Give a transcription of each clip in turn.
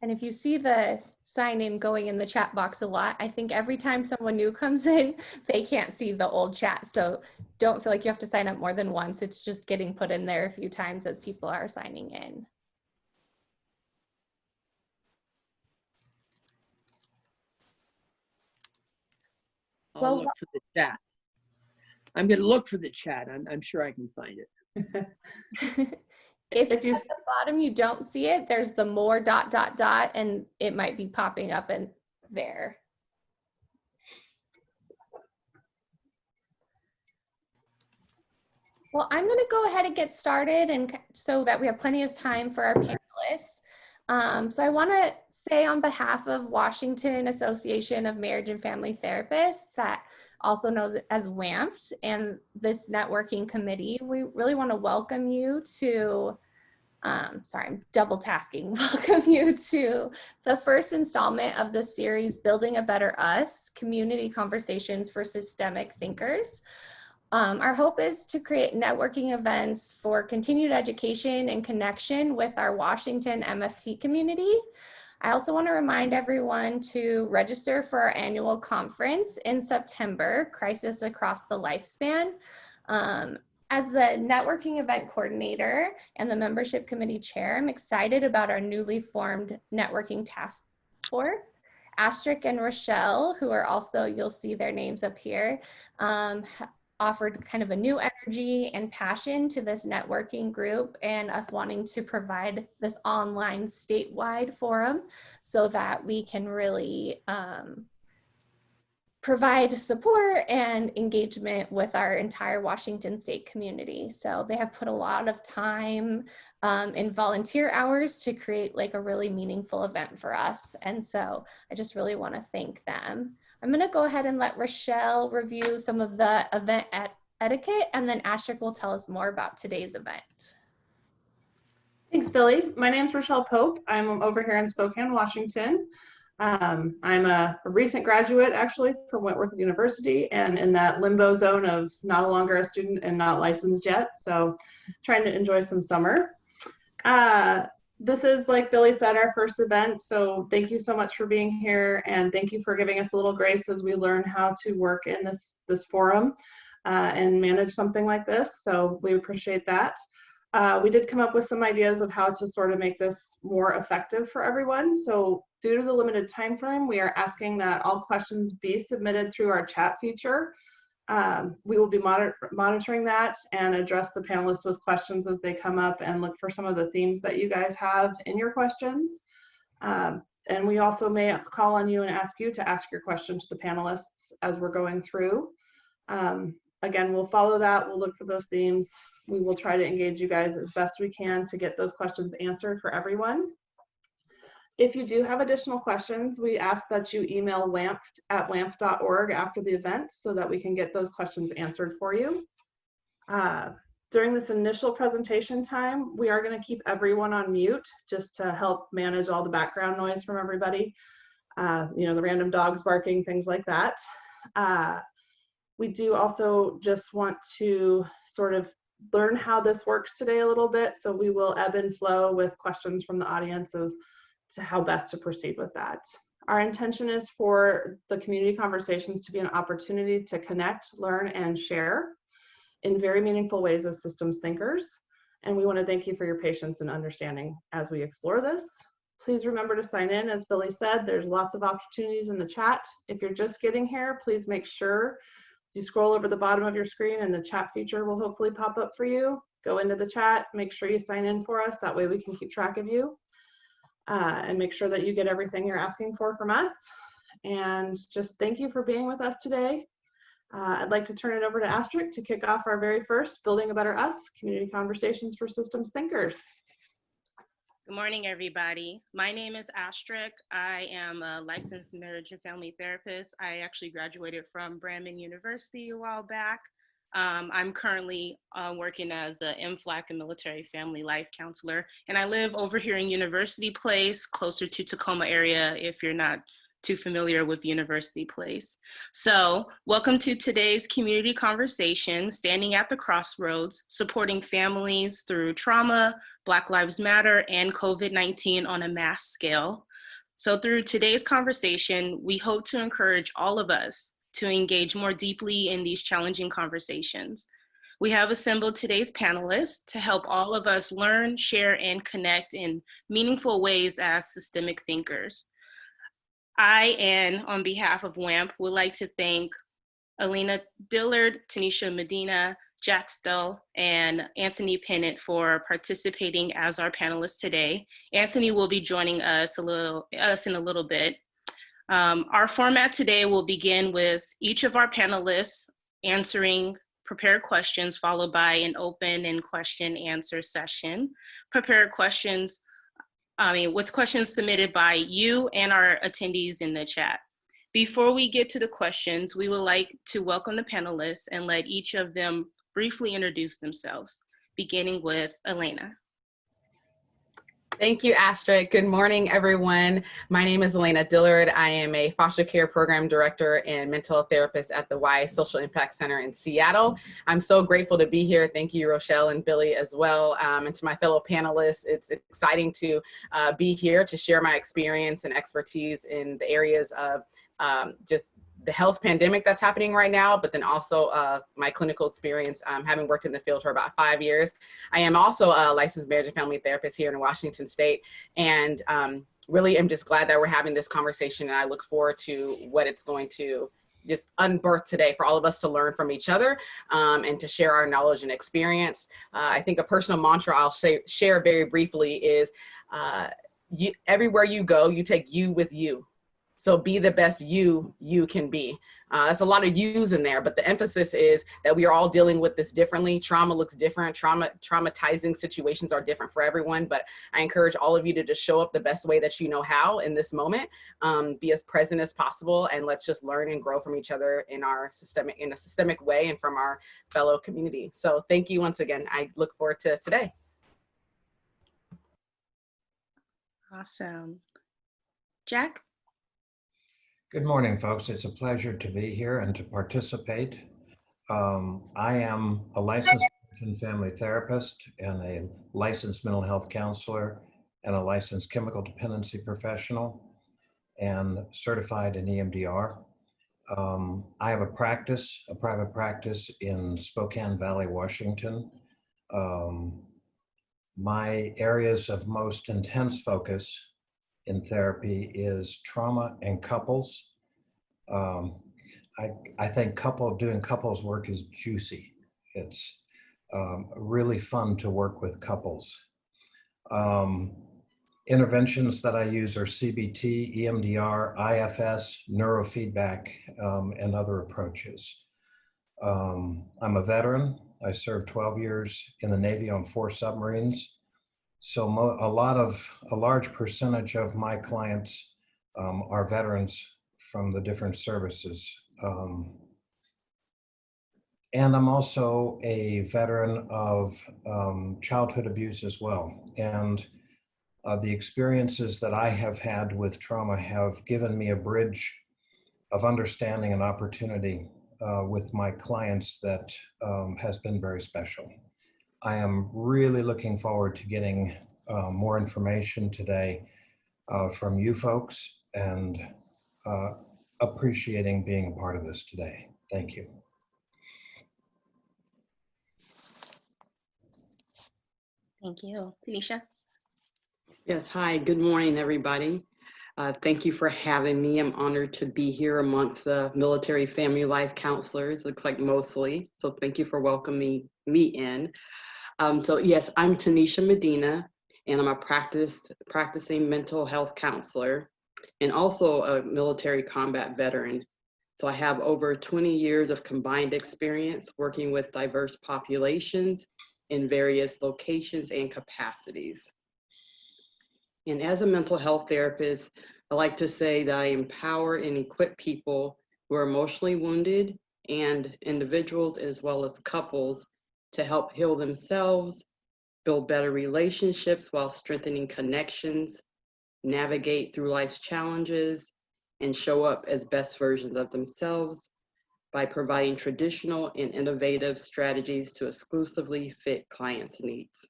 And if you see the sign in going in the chat box a lot, I think every time someone new comes in, they can't see the old chat. So don't feel like you have to sign up more than once. It's just getting put in there a few times as people are signing in. I'll look for the chat. I'm going to look for the chat. I'm sure I can find it. If at the bottom you don't see it, there's the more ... and it might be popping up in there. Well, I'm going to go ahead and get started, and so that we have plenty of time for our panelists. So I want to say on behalf of Washington Association of Marriage and Family Therapists, that also knows it as WAMFT, and this networking committee, we really want to welcome you to, sorry, I'm double tasking, welcome you to the first installment of the series, Building a Better Us, Community Conversations for Systemic Thinkers. Our hope is to create networking events for continued education and connection with our Washington MFT community. I also want to remind everyone to register for our annual conference in September, Crisis Across the Lifespan. As the networking event coordinator and the membership committee chair, I'm excited about our newly formed networking task force. Astrid and Rochelle, who are also, you'll see their names up here, offered kind of a new energy and passion to this networking group, and us wanting to provide this online statewide forum so that we can really provide support and engagement with our entire Washington state community. So they have put a lot of time in volunteer hours to create like a really meaningful event for us. And so I just really want to thank them. I'm going to go ahead and let Rochelle review some of the event etiquette, and then Astrid will tell us more about today's event. Thanks, Billy. My name is Rochelle Pope. I'm over here in Spokane, Washington. I'm a recent graduate, actually, from Wentworth University, and in that limbo zone of not longer a student and not licensed yet, so trying to enjoy some summer. This is, like Billy said, our first event, so thank you so much for being here, and thank you for giving us a little grace as we learn how to work in this forum and manage something like this, so we appreciate that. We did come up with some ideas of how to sort of make this more effective for everyone, so due to the limited time frame, we are asking that all questions be submitted through our chat feature. We will be monitoring that and address the panelists with questions as they come up and look for some of the themes that you guys have in your questions. And we also may call on you and ask you to ask your question to the panelists as we're going through. Again, we'll follow that. We'll look for those themes. We will try to engage you guys as best we can to get those questions answered for everyone. If you do have additional questions, we ask that you email wamft@wamft.org after the event so that we can get those questions answered for you. During this initial presentation time, we are going to keep everyone on mute just to help manage all the background noise from everybody. You know, the random dogs barking, things like that. We do also just want to sort of learn how this works today a little bit, so we will ebb and flow with questions from the audience as to how best to proceed with that. Our intention is for the community conversations to be an opportunity to connect, learn, and share in very meaningful ways as systems thinkers. And we want to thank you for your patience and understanding as we explore this. Please remember to sign in. As Billy said, there's lots of opportunities in the chat. If you're just getting here, please make sure you scroll over the bottom of your screen and the chat feature will hopefully pop up for you. Go into the chat, make sure you sign in for us. That way we can keep track of you. And make sure that you get everything you're asking for from us. And just thank you for being with us today. I'd like to turn it over to Astrid to kick off our very first Building a Better Us, Community Conversations for Systems Thinkers. Good morning, everybody. My name is Astrid. I am a licensed marriage and family therapist. I actually graduated from Brandman University a while back. I'm currently working as an MFLAC and military family life counselor, and I live over here in University Place, closer to Tacoma area, if you're not too familiar with University Place. So welcome to today's community conversation, Standing at the Crossroads, supporting families through trauma, Black Lives Matter, and COVID-19 on a mass scale. So through today's conversation, we hope to encourage all of us to engage more deeply in these challenging conversations. We have assembled today's panelists to help all of us learn, share, and connect in meaningful ways as systemic thinkers. On behalf of WAMP, would like to thank Elena Dillard, Tanisha Medina, Jack Stell, and Anthony Pennant for participating as our panelists today. Anthony will be joining us in a little bit. Our format today will begin with each of our panelists answering prepared questions, followed by an open and question answer session. With questions submitted by you and our attendees in the chat. Before we get to the questions, we would like to welcome the panelists and let each of them briefly introduce themselves, beginning with Elena. Thank you, Astrid. Good morning, everyone. My name is Elena Dillard. I am a foster care program director and mental health therapist at the Y Social Impact Center in Seattle. I'm so grateful to be here. Thank you, Rochelle and Billy as well. And to my fellow panelists, it's exciting to be here to share my experience and expertise in the areas of just the health pandemic that's happening right now, but then also my clinical experience, having worked in the field for about 5 years. I am also a licensed marriage and family therapist here in Washington State, and really am just glad that we're having this conversation, and I look forward to what it's going to just unearth today for all of us to learn from each other and to share our knowledge and experience. I think a personal mantra I'll share very briefly is everywhere you go, you take you with you. So be the best you can be. That's a lot of yous in there, but the emphasis is that we are all dealing with this differently. Trauma looks different. Traumatizing situations are different for everyone, but I encourage all of you to just show up the best way that you know how in this moment. Be as present as possible, and let's just learn and grow from each other in a systemic way and from our fellow community. So thank you once again. I look forward to today. Awesome. Jack? Good morning, folks. It's a pleasure to be here and to participate. I am a licensed marriage and family therapist and a licensed mental health counselor and a licensed chemical dependency professional and certified in EMDR. I have a private practice in Spokane Valley, Washington. My areas of most intense focus in therapy is trauma and couples. I think doing couples work is juicy. It's really fun to work with couples. Interventions that I use are CBT, EMDR, IFS, neurofeedback, and other approaches. I'm a veteran. I served 12 years in the Navy on 4 submarines. So a large percentage of my clients are veterans from the different services. And I'm also a veteran of childhood abuse as well. And the experiences that I have had with trauma have given me a bridge of understanding and opportunity with my clients that has been very special. I am really looking forward to getting more information today from you folks and appreciating being a part of this today. Thank you. Thank you. Tanisha? Yes, hi, good morning, everybody. Thank you for having me. I'm honored to be here amongst the military family life counselors, looks like mostly. So thank you for welcoming me in. So yes, I'm Tanisha Medina, and I'm a practicing mental health counselor and also a military combat veteran. So I have over 20 years of combined experience working with diverse populations in various locations and capacities. And as a mental health therapist, I like to say that I empower and equip people who are emotionally wounded and individuals as well as couples to help heal themselves, build better relationships while strengthening connections, navigate through life's challenges, and show up as best versions of themselves by providing traditional and innovative strategies to exclusively fit clients' needs.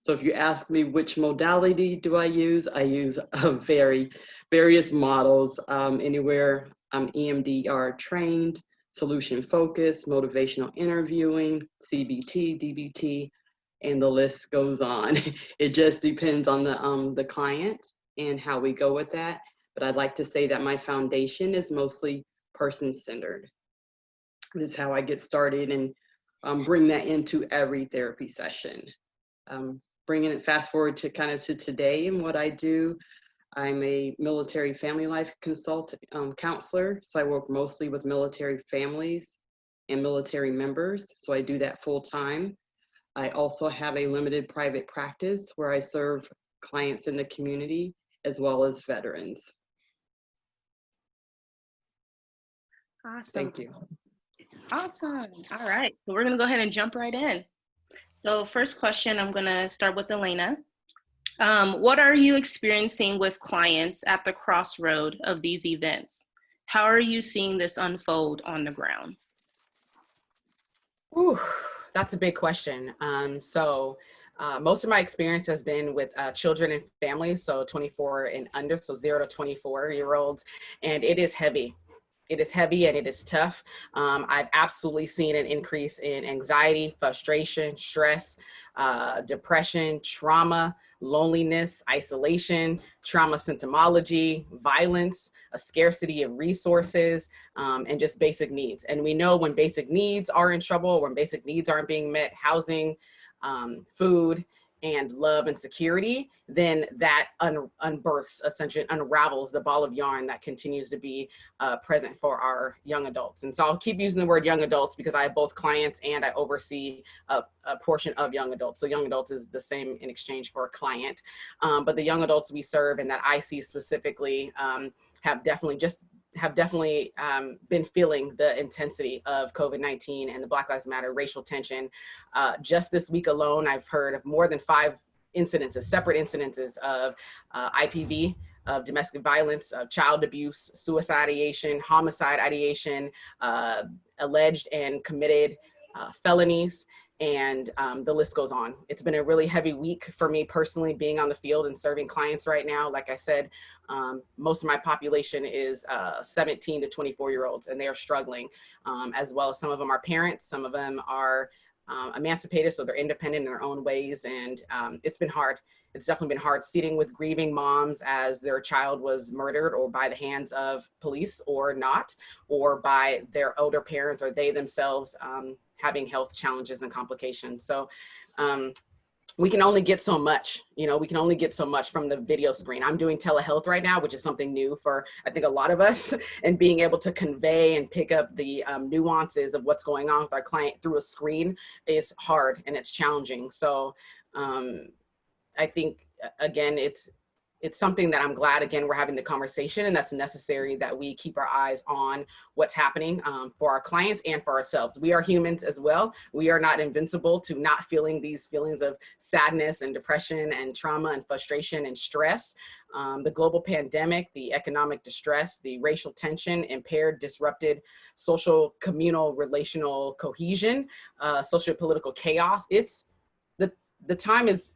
So if you ask me which modality do I use various models, anywhere. I'm EMDR trained, solution focused, motivational interviewing, CBT, DBT, and the list goes on. It just depends on the client and how we go with that. But I'd like to say that my foundation is mostly person-centered. This is how I get started and bring that into every therapy session. Bringing it fast forward to kind of to today and what I do. I'm a military family life counselor. So I work mostly with military families and military members. So I do that full time. I also have a limited private practice where I serve clients in the community as well as veterans. Awesome. Thank you. Awesome. All right. So we're going to go ahead and jump right in. So first question, I'm going to start with Elena. What are you experiencing with clients at the crossroad of these events? How are you seeing this unfold on the ground? Ooh, that's a big question. Most of my experience has been with children and families, so 24 and under, so 0 to 24-year-olds, and it is heavy. It is heavy and it is tough. I've absolutely seen an increase in anxiety, frustration, stress, depression, trauma, loneliness, isolation, trauma symptomology, violence, a scarcity of resources, and just basic needs. And we know when basic needs are in trouble, when basic needs aren't being met, housing, food, and love and security, then that unbirths, essentially unravels the ball of yarn that continues to be present for our young adults. And so I'll keep using the word young adults because I have both clients and I oversee a portion of young adults. So young adults is the same in exchange for a client. But the young adults we serve and that I see specifically have definitely been feeling the intensity of COVID-19 and the Black Lives Matter racial tension. Just this week alone, I've heard of more than 5 incidences, separate incidences of IPV, of domestic violence, of child abuse, suicide ideation, homicide ideation, alleged and committed felonies, and the list goes on. It's been a really heavy week for me personally, being on the field and serving clients right now. Like I said, most of my population is 17 to 24-year-olds, and they are struggling, as well as some of them are parents, some of them are emancipated, so they're independent in their own ways, and it's been hard. It's definitely been hard sitting with grieving moms as their child was murdered or by the hands of police or not, or by their older parents or they themselves having health challenges and complications. So we can only get so much, we can only get so much from the video screen. I'm doing telehealth right now, which is something new for, I think, a lot of us, and being able to convey and pick up the nuances of what's going on with our client through a screen is hard and it's challenging. So I think, again, it's something that I'm glad, again, we're having the conversation, and that's necessary that we keep our eyes on what's happening for our clients and for ourselves. We are humans as well. We are not invincible to not feeling these feelings of sadness and depression and trauma and frustration and stress. The global pandemic, the economic distress, the racial tension, impaired, disrupted social, communal, relational cohesion, socio-political chaos. It's the time is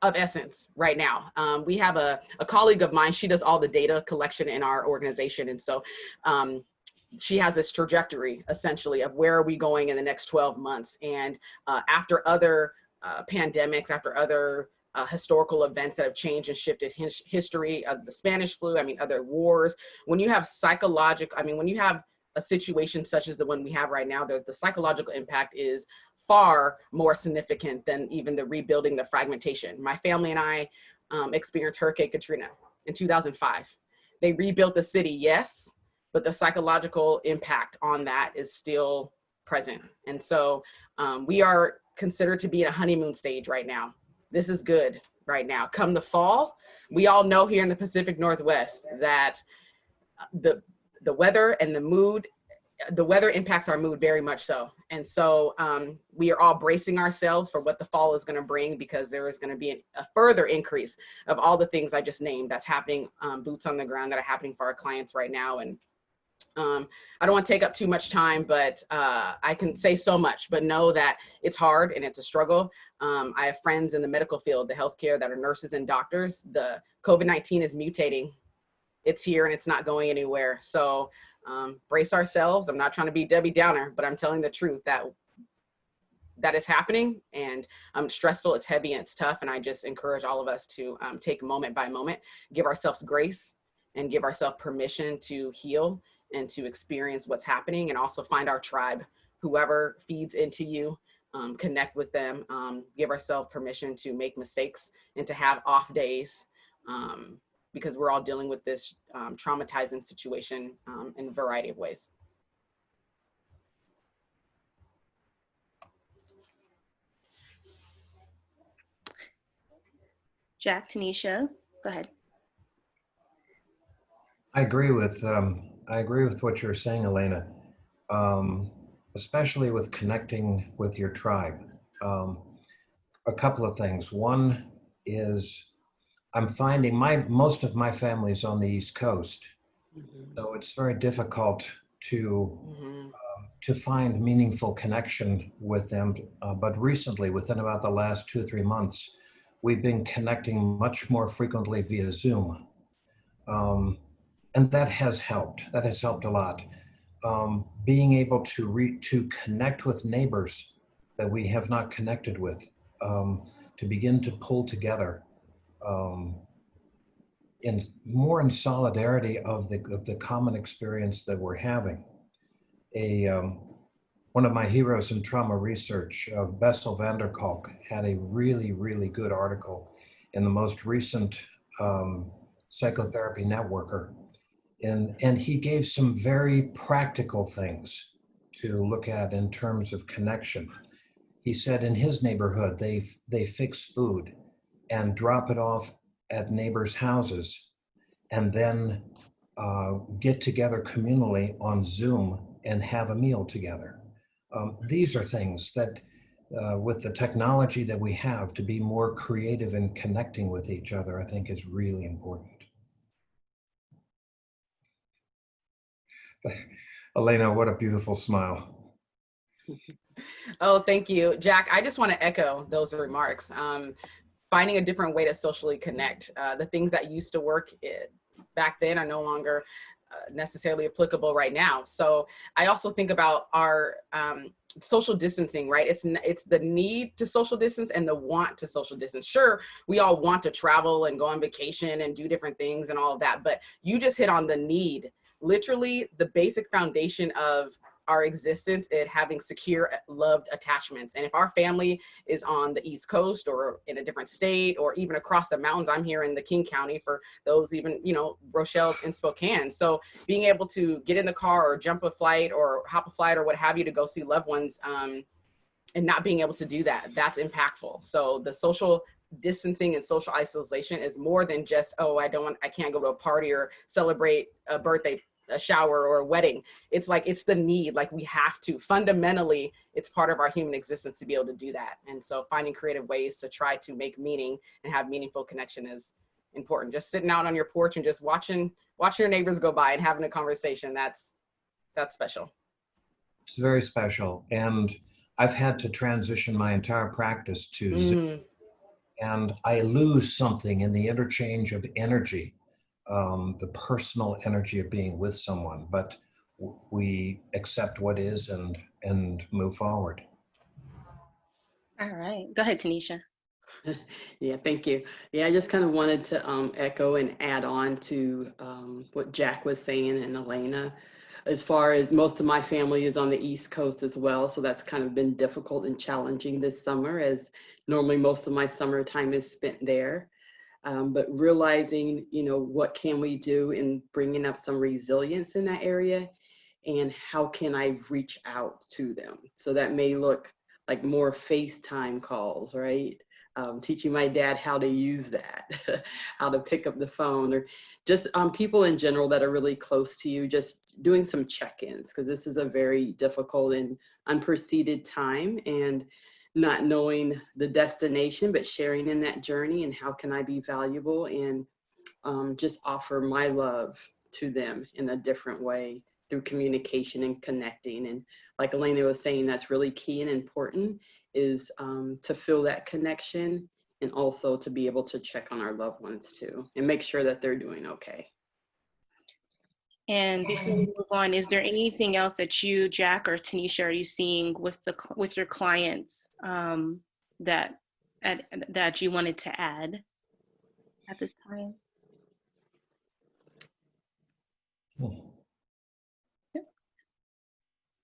of essence right now. We have a colleague of mine, she does all the data collection in our organization. And so she has this trajectory essentially of where are we going in the next 12 months. And after other pandemics, after other historical events that have changed and shifted history of the Spanish flu, other wars, when you have when you have a situation such as the one we have right now, the psychological impact is far more significant than even the rebuilding, the fragmentation. My family and I experienced Hurricane Katrina in 2005. They rebuilt the city, yes, but the psychological impact on that is still present. And so we are considered to be in a honeymoon stage right now. This is good right now. Come the fall, we all know here in the Pacific Northwest that the weather and the weather impacts our mood very much so. And so we are all bracing ourselves for what the fall is going to bring, because there is going to be a further increase of all the things I just named that's happening, boots on the ground, that are happening for our clients right now. And I don't want to take up too much time, but I can say so much, but know that it's hard and it's a struggle. I have friends in the medical field, the healthcare, that are nurses and doctors. The COVID-19 is mutating. It's here and it's not going anywhere. So brace ourselves. I'm not trying to be Debbie Downer, but I'm telling the truth that is happening, and it's stressful, it's heavy, and it's tough. And I just encourage all of us to take moment by moment, give ourselves grace and give ourselves permission to heal and to experience what's happening, and also find our tribe, whoever feeds into you, connect with them, give ourselves permission to make mistakes and to have off days, because we're all dealing with this traumatizing situation in a variety of ways. Jack, Tanisha, go ahead. I agree with what you're saying, Elena, especially with connecting with your tribe. A couple of things. One is I'm finding most of my family is on the East Coast, so it's very difficult to find meaningful connection with them. But recently, within about the last 2 or 3 months, we've been connecting much more frequently via Zoom. And that has helped. That has helped a lot. Being able to connect with neighbors that we have not connected with, to begin to pull together in solidarity of the common experience that we're having. One of my heroes in trauma research, Bessel van der Kolk, had a really, really good article in the most recent Psychotherapy Networker. And he gave some very practical things to look at in terms of connection. He said in his neighborhood, they fix food and drop it off at neighbors' houses, and then get together communally on Zoom and have a meal together. These are things that, with the technology that we have, to be more creative in connecting with each other, I think is really important. Elena, what a beautiful smile. Oh, thank you, Jack. I just want to echo those remarks. Finding a different way to socially connect. The things that used to work back then are no longer necessarily applicable right now. So I also think about our social distancing, right? It's the need to social distance and the want to social distance. Sure, we all want to travel and go on vacation and do different things and all of that, but you just hit on the need. Literally the basic foundation of our existence is having secure, loved attachments. And if our family is on the East Coast or in a different state or even across the mountains, I'm here in the King County for those even, Rochelle's in Spokane. So being able to get in the car or jump a flight or hop a flight or what have you to go see loved ones, and not being able to do that, that's impactful. So the social distancing and social isolation is more than just, I can't go to a party or celebrate a birthday, a shower or a wedding. It's like, it's the need, like we have to, fundamentally, it's part of our human existence to be able to do that. And so finding creative ways to try to make meaning and have meaningful connection is important. Just sitting out on your porch and just watching your neighbors go by and having a conversation, that's special. It's very special. And I've had to transition my entire practice to Zoom, and I lose something in the interchange of energy, the personal energy of being with someone, but we accept what is and move forward. All right, go ahead, Tanisha. Yeah, thank you. Yeah, I just kind of wanted to echo and add on to what Jack was saying and Elena. As far as most of my family is on the East Coast as well, so that's kind of been difficult and challenging this summer, as normally most of my summertime is spent there. But realizing, what can we do in bringing up some resilience in that area, and how can I reach out to them? So that may look like more FaceTime calls, right? Teaching my dad how to use that, how to pick up the phone, or just people in general that are really close to you, just doing some check-ins, because this is a very difficult and unprecedented time, and not knowing the destination, but sharing in that journey and how can I be valuable and just offer my love to them in a different way through communication and connecting. And like Elena was saying, that's really key and important, is to feel that connection, and also to be able to check on our loved ones too, and make sure that they're doing okay. And before we move on, is there anything else that you, Jack or Tanisha, are you seeing with your clients that you wanted to add at this time?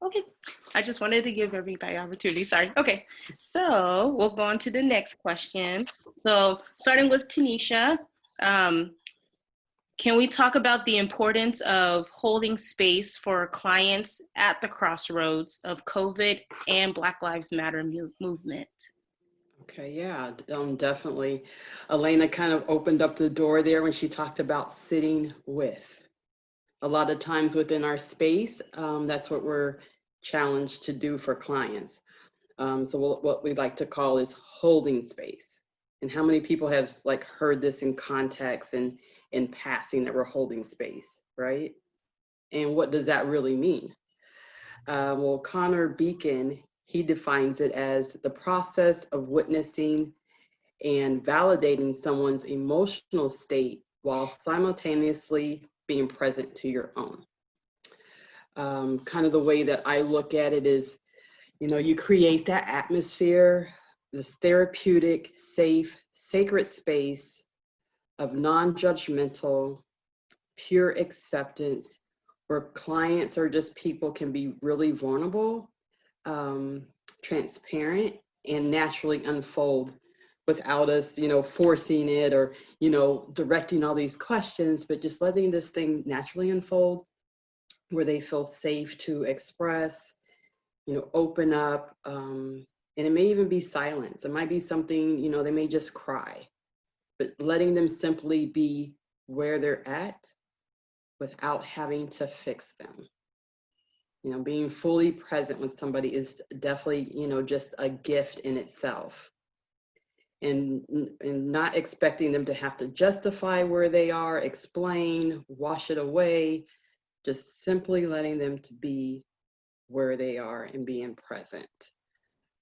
Okay, I just wanted to give everybody opportunity, sorry. Okay, so we'll go on to the next question. So starting with Tanisha, can we talk about the importance of holding space for clients at the crossroads of COVID and Black Lives Matter movement? Okay, yeah, definitely. Elena kind of opened up the door there when she talked about sitting with. A lot of times within our space, that's what we're challenged to do for clients. So what we like to call is holding space. And how many people have like heard this in context and in passing, that we're holding space, right? And what does that really mean? Well, Connor Beacon, he defines it as the process of witnessing and validating someone's emotional state while simultaneously being present to your own. Kind of the way that I look at it is, you create that atmosphere, this therapeutic, safe, sacred space of non-judgmental, pure acceptance, where clients or just people can be really vulnerable, transparent, and naturally unfold without us, forcing it or, directing all these questions, but just letting this thing naturally unfold, where they feel safe to express, open up, and it may even be silence. It might be something, they may just cry, but letting them simply be where they're at without having to fix them. Being fully present when somebody is definitely, just a gift in itself. And not expecting them to have to justify where they are, explain, wash it away, just simply letting them to be where they are and being present.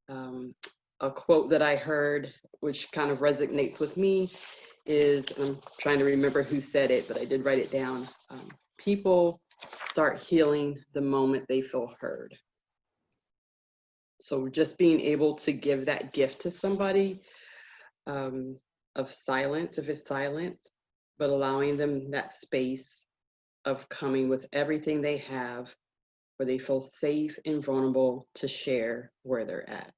A quote that I heard, which kind of resonates with me, is, I'm trying to remember who said it, but I did write it down. People start healing the moment they feel heard. So just being able to give that gift to somebody, of silence, if it's silence, but allowing them that space of coming with everything they have, where they feel safe and vulnerable to share where they're at.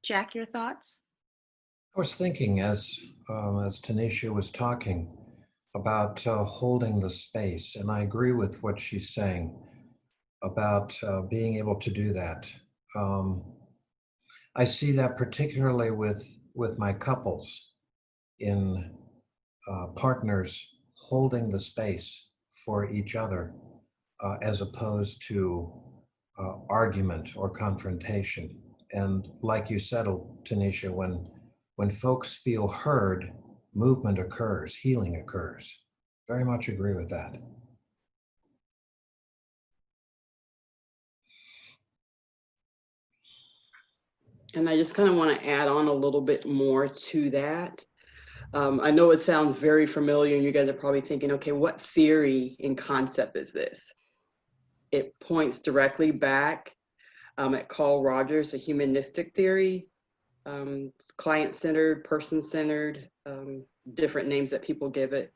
Jack, your thoughts? I was thinking as Tanisha was talking about holding the space, and I agree with what she's saying about being able to do that. I see that particularly with my couples, in partners holding the space for each other, as opposed to argument or confrontation. And like you said, Tanisha, when folks feel heard, movement occurs, healing occurs. Very much agree with that. And I just kind of want to add on a little bit more to that. I know it sounds very familiar, and you guys are probably thinking, okay, what theory and concept is this? It points directly back at Carl Rogers, a humanistic theory. It's client-centered, person-centered, different names that people give it.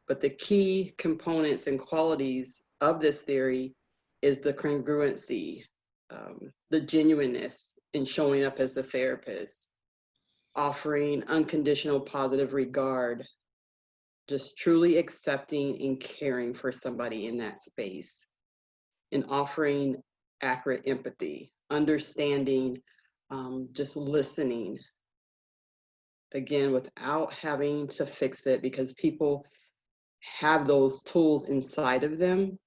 But the key components and qualities of this theory is the congruency, the genuineness in showing up as the therapist, offering unconditional positive regard, just truly accepting and caring for somebody in that space, and offering accurate empathy, understanding, just listening, again, without having to fix it, because people have those tools inside of them,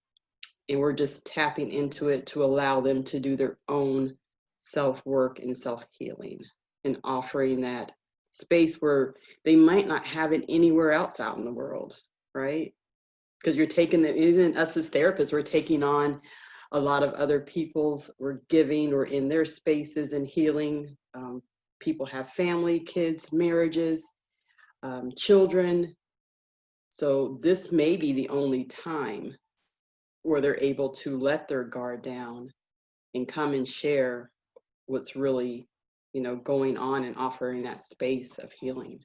and we're just tapping into it to allow them to do their own self-work and self-healing, and offering that space where they might not have it anywhere else out in the world, right? Because you're taking the, even us as therapists, we're taking on a lot of other people's, we're giving or in their spaces and healing. People have family, kids, marriages, children. So this may be the only time where they're able to let their guard down and come and share what's really, going on, and offering that space of healing.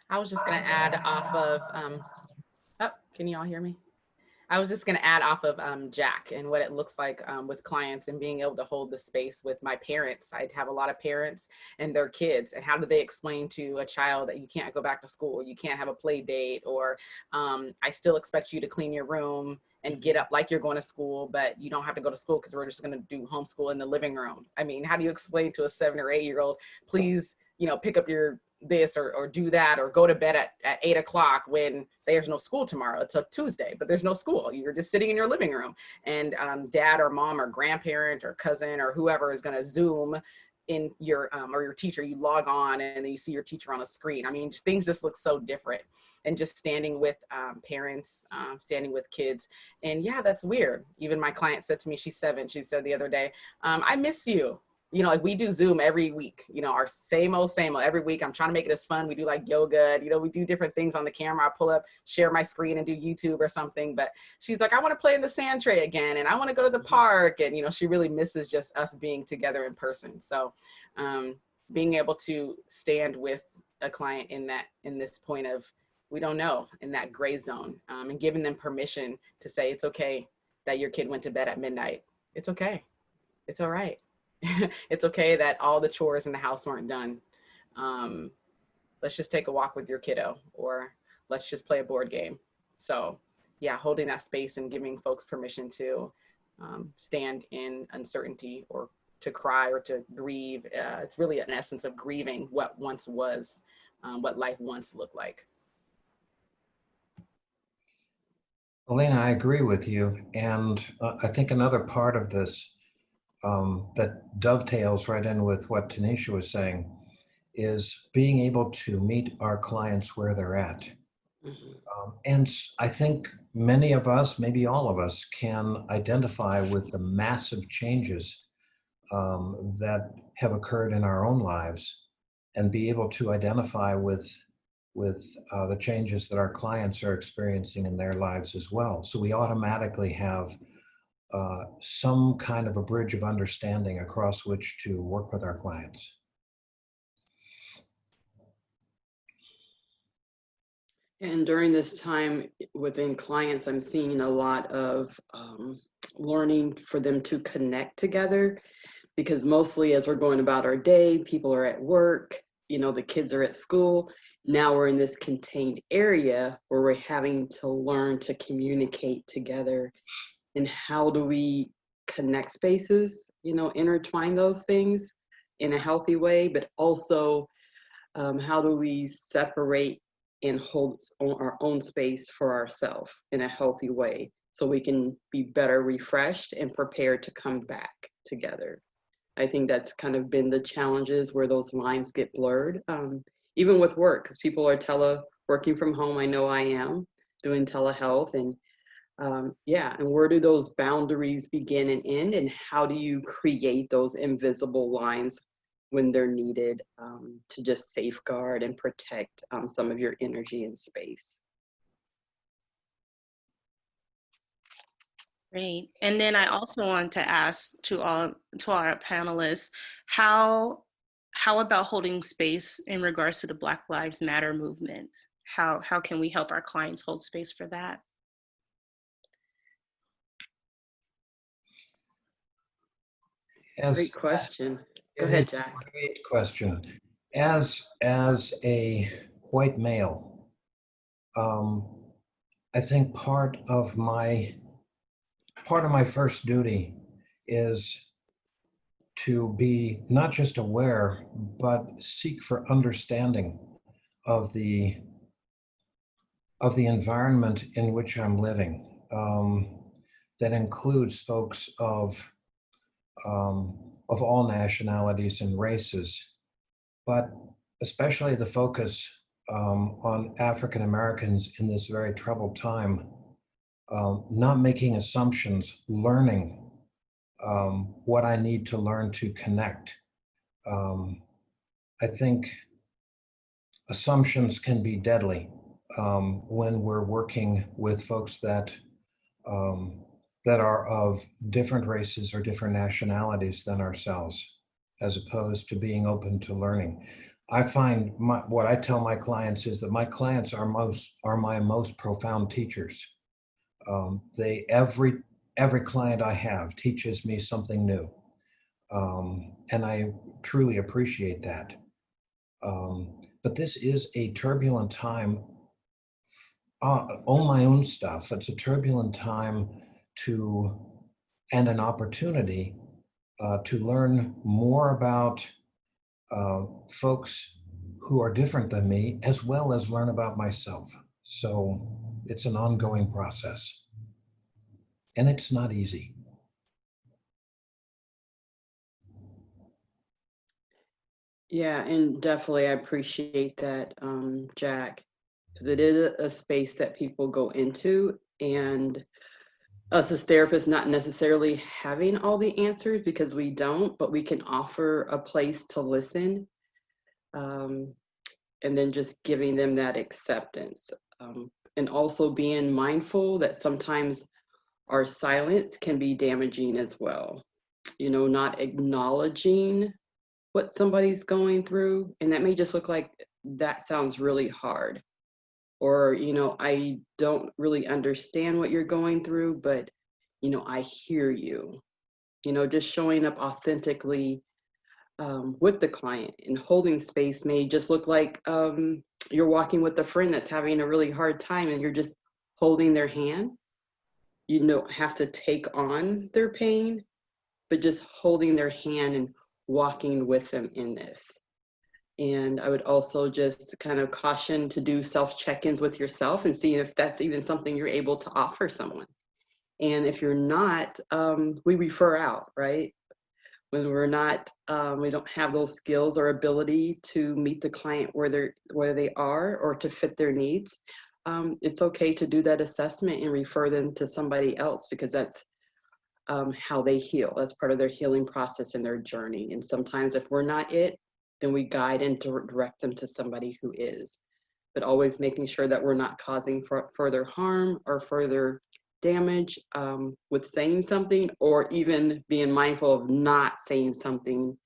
I was just going to add off of, oh, can you all hear me? I was just going to add off of Jack and what it looks like with clients and being able to hold the space with my parents. I have a lot of parents and their kids, and how do they explain to a child that you can't go back to school, you can't have a play date, or I still expect you to clean your room and get up like you're going to school, but you don't have to go to school because we're just going to do homeschool in the living room. I mean, how do you explain to a 7 or 8 year old, please, pick up your this or do that, or go to bed at 8 o'clock when there's no school tomorrow? It's a Tuesday, but there's no school. You're just sitting in your living room, and dad or mom or grandparent or cousin or whoever is going to Zoom in your or your teacher. You log on and then you see your teacher on a screen. I mean, things just look so different. And just standing with parents, standing with kids. And yeah, that's weird. Even my client said to me, she's 7, she said the other day, I miss you. Like we do Zoom every week, our same old every week. I'm trying to make it as fun. We do like yoga, we do different things on the camera. I pull up, share my screen and do YouTube or something. But she's like, I want to play in the sand tray again. And I want to go to the park. And, she really misses just us being together in person. So being able to stand with a client in this point of, we don't know, in that gray zone, and giving them permission to say, it's okay that your kid went to bed at midnight. It's okay. It's all right. It's okay that all the chores in the house weren't done. Let's just take a walk with your kiddo, or let's just play a board game. So yeah, holding that space and giving folks permission to stand in uncertainty, or to cry, or to grieve. It's really an essence of grieving what once was, what life once looked like. Elena, I agree with you. And I think another part of this that dovetails right in with what Tanisha was saying is being able to meet our clients where they're at. And I think many of us, maybe all of us, can identify with the massive changes that have occurred in our own lives, and be able to identify with the changes that our clients are experiencing in their lives as well. So we automatically have some kind of a bridge of understanding across which to work with our clients. And during this time within clients, I'm seeing a lot of learning for them to connect together, because mostly as we're going about our day, people are at work, the kids are at school. Now we're in this contained area where we're having to learn to communicate together. And how do we connect spaces, intertwine those things in a healthy way, but also how do we separate and hold our own space for ourselves in a healthy way, so we can be better refreshed and prepared to come back together. I think that's kind of been the challenges where those lines get blurred, even with work, because people are working from home. I know I am doing telehealth, and and where do those boundaries begin and end, and how do you create those invisible lines when they're needed to just safeguard and protect some of your energy and space? Great. And then I also want to ask to our panelists, how about holding space in regards to the Black Lives Matter movement? How can we help our clients hold space for that? Great question. Go ahead, Jack. Great question. As a white male, I think part of my first duty is to be not just aware, but seek for understanding of the of the environment in which I'm living. That includes folks of all nationalities and races, but especially the focus on African Americans in this very troubled time, not making assumptions, learning what I need to learn to connect. I think assumptions can be deadly when we're working with folks that are of different races or different nationalities than ourselves, as opposed to being open to learning. I find what I tell my clients is that my clients are my most profound teachers. Every client I have teaches me something new, and I truly appreciate that. But this is a turbulent time on my own stuff. It's a turbulent time and an opportunity to learn more about folks who are different than me, as well as learn about myself. So it's an ongoing process, and it's not easy. Yeah, and definitely I appreciate that, Jack, because it is a space that people go into, and us as therapists not necessarily having all the answers, because we don't, but we can offer a place to listen, and then just giving them that acceptance, and also being mindful that sometimes our silence can be damaging as well. You know, not acknowledging what somebody's going through, and that may just look like, that sounds really hard, or, you know, I don't really understand what you're going through, but, you know, I hear you. You know, just showing up authentically with the client and holding space may just look like you're walking with a friend that's having a really hard time, and you're just holding their hand. You don't have to take on their pain, but just holding their hand and walking with them in this. And I would also just kind of caution to do self-check-ins with yourself and see if that's even something you're able to offer someone. And if you're not, we refer out, right? When we're not, we don't have those skills or ability to meet the client where they are, or to fit their needs, it's okay to do that assessment and refer them to somebody else, because that's how they heal. That's part of their healing process and their journey. And sometimes if we're not it, then we guide and direct them to somebody who is. But always making sure that we're not causing further harm or further damage with saying something, or even being mindful of not saying something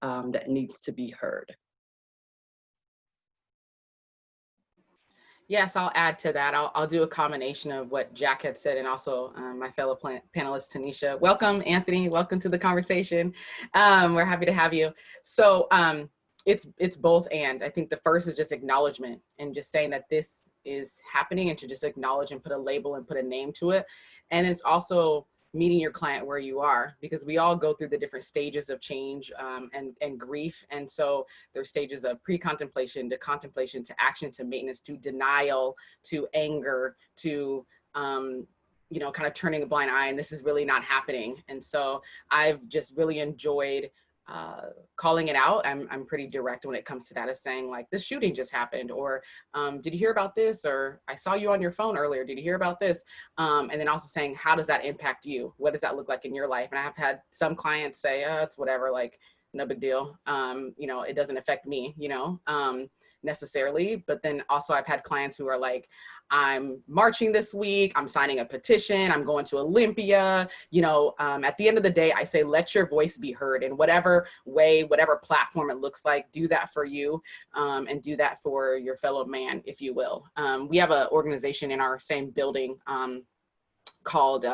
that needs to be heard. Yes, I'll add to that. I'll do a combination of what Jack had said, and also my fellow panelist, Tanisha. Welcome, Anthony. Welcome to the conversation. We're happy to have you. So it's both and. I think the first is just acknowledgement, and just saying that this is happening, and to just acknowledge and put a label and put a name to it. And it's also meeting your client where you are, because we all go through the different stages of change and grief. And so there's stages of pre-contemplation to contemplation to action to maintenance to denial to anger to you know, kind of turning a blind eye, and this is really not happening. And so I've just really enjoyed calling it out. I'm pretty direct when it comes to that, as saying like, this shooting just happened, or did you hear about this? Or I saw you on your phone earlier, did you hear about this? And then also saying, how does that impact you? What does that look like in your life? And I have had some clients say, it's whatever, like no big deal. You know, it doesn't affect me, you know, necessarily. But then also I've had clients who are like, I'm marching this week, I'm signing a petition, I'm going to Olympia. You know, at the end of the day, I say, let your voice be heard in whatever way, whatever platform it looks like. Do that for you, and do that for your fellow man, if you will. We have an organization in our same building called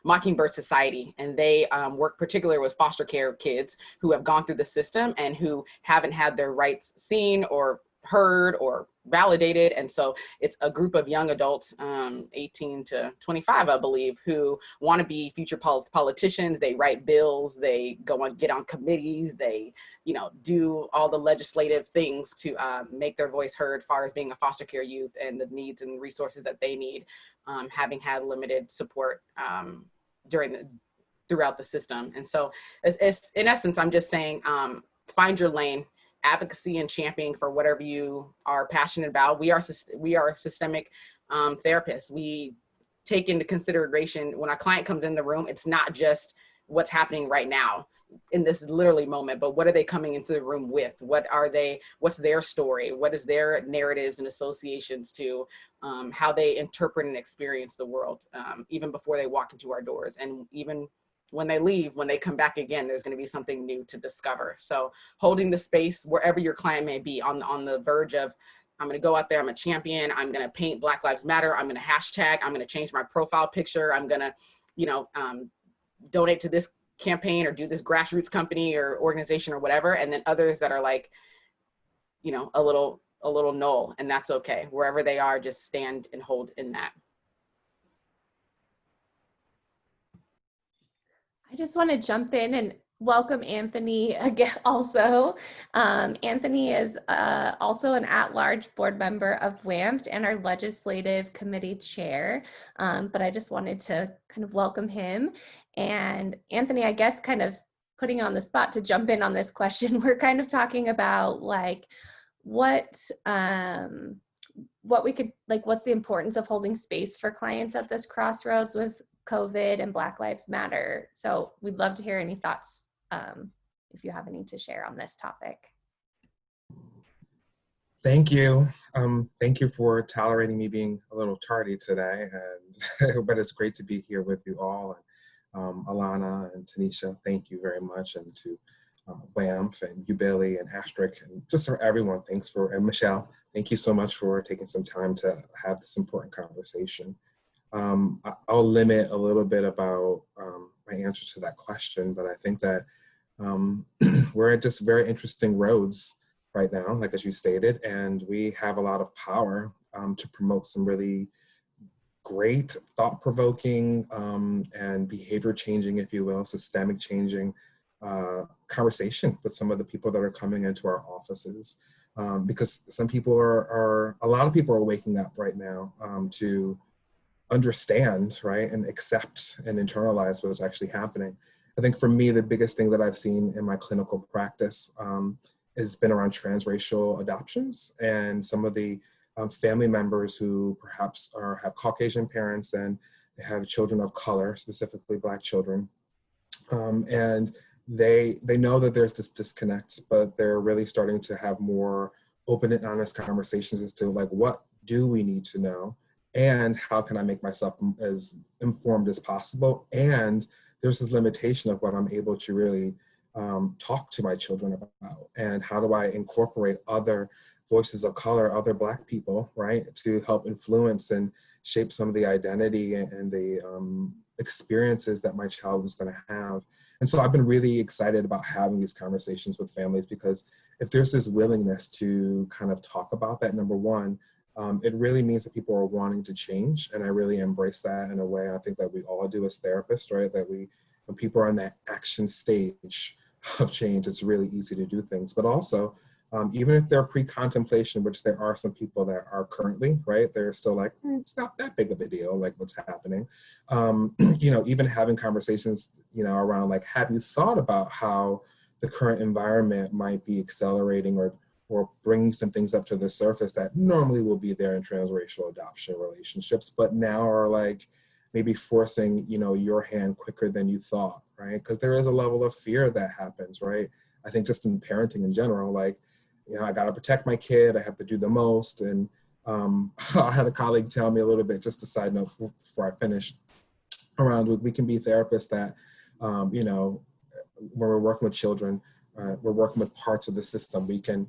Mockingbird Society, and they work particularly with foster care kids who have gone through the system and who haven't had their rights seen or heard or validated. And so it's a group of young adults, 18 to 25, I believe, who want to be future politicians. They write bills, they get on committees, they, do all the legislative things to make their voice heard as far as being a foster care youth and the needs and resources that they need, having had limited support throughout the system. And so it's in essence, I'm just saying, find your lane. Advocacy and championing for whatever you are passionate about. We are systemic therapists. We take into consideration when a client comes in the room, it's not just what's happening right now in this literally moment, but what are they coming into the room with? What's their story? What is their narratives and associations to how they interpret and experience the world, even before they walk into our doors, and even when they leave, when they come back again, there's going to be something new to discover. So holding the space wherever your client may be on the verge of, I'm going to go out there, I'm a champion, I'm going to paint Black Lives Matter, I'm going to hashtag, I'm going to change my profile picture, I'm going to, donate to this campaign or do this grassroots company or organization or whatever. And then others that are like, a little null, and that's okay. Wherever they are, just stand and hold in that. I just want to jump in and welcome Anthony again also. Anthony is also an at-large board member of WAMPT and our legislative committee chair, but I just wanted to kind of welcome him. And Anthony, I guess kind of putting you on the spot to jump in on this question, we're kind of talking about like what we could, like, what's the importance of holding space for clients at this crossroads with COVID and Black Lives Matter. So we'd love to hear any thoughts if you have any to share on this topic. Thank you. Thank you for tolerating me being a little tardy today, but it's great to be here with you all. And Alana and Tanisha, thank you very much. And to WAMF and you, Billy, and Asterisk, and just for everyone, and Michelle, thank you so much for taking some time to have this important conversation. I'll limit a little bit about my answer to that question, but I think that we're at just very interesting roads right now, like as you stated, and we have a lot of power to promote some really great, thought-provoking and behavior-changing, if you will, systemic changing conversation with some of the people that are coming into our offices. Because a lot of people are waking up right now to understand, right, and accept and internalize what's actually happening. I think for me, the biggest thing that I've seen in my clinical practice has been around transracial adoptions and some of the family members who perhaps have Caucasian parents and they have children of color, specifically Black children. And they know that there's this disconnect, but they're really starting to have more open and honest conversations as to like, what do we need to know? And how can I make myself as informed as possible? And there's this limitation of what I'm able to really talk to my children about. And how do I incorporate other voices of color, other Black people, right, to help influence and shape some of the identity and the experiences that my child was going to have. And so I've been really excited about having these conversations with families, because if there's this willingness to kind of talk about that, number one, it really means that people are wanting to change. And I really embrace that in a way I think that we all do as therapists, right? That when people are in that action stage of change, it's really easy to do things. But also, even if they're pre-contemplation, which there are some people that are currently, right? They're still like, it's not that big of a deal, like what's happening. Even having conversations, around like, have you thought about how the current environment might be accelerating or bringing some things up to the surface that normally will be there in transracial adoption relationships, but now are like maybe forcing, your hand quicker than you thought, right? Because there is a level of fear that happens, right? I think just in parenting in general, like, I got to protect my kid, I have to do the most. And I had a colleague tell me a little bit, just a side note before I finish, around we can be therapists that, when we're working with children, we're working with parts of the system. We can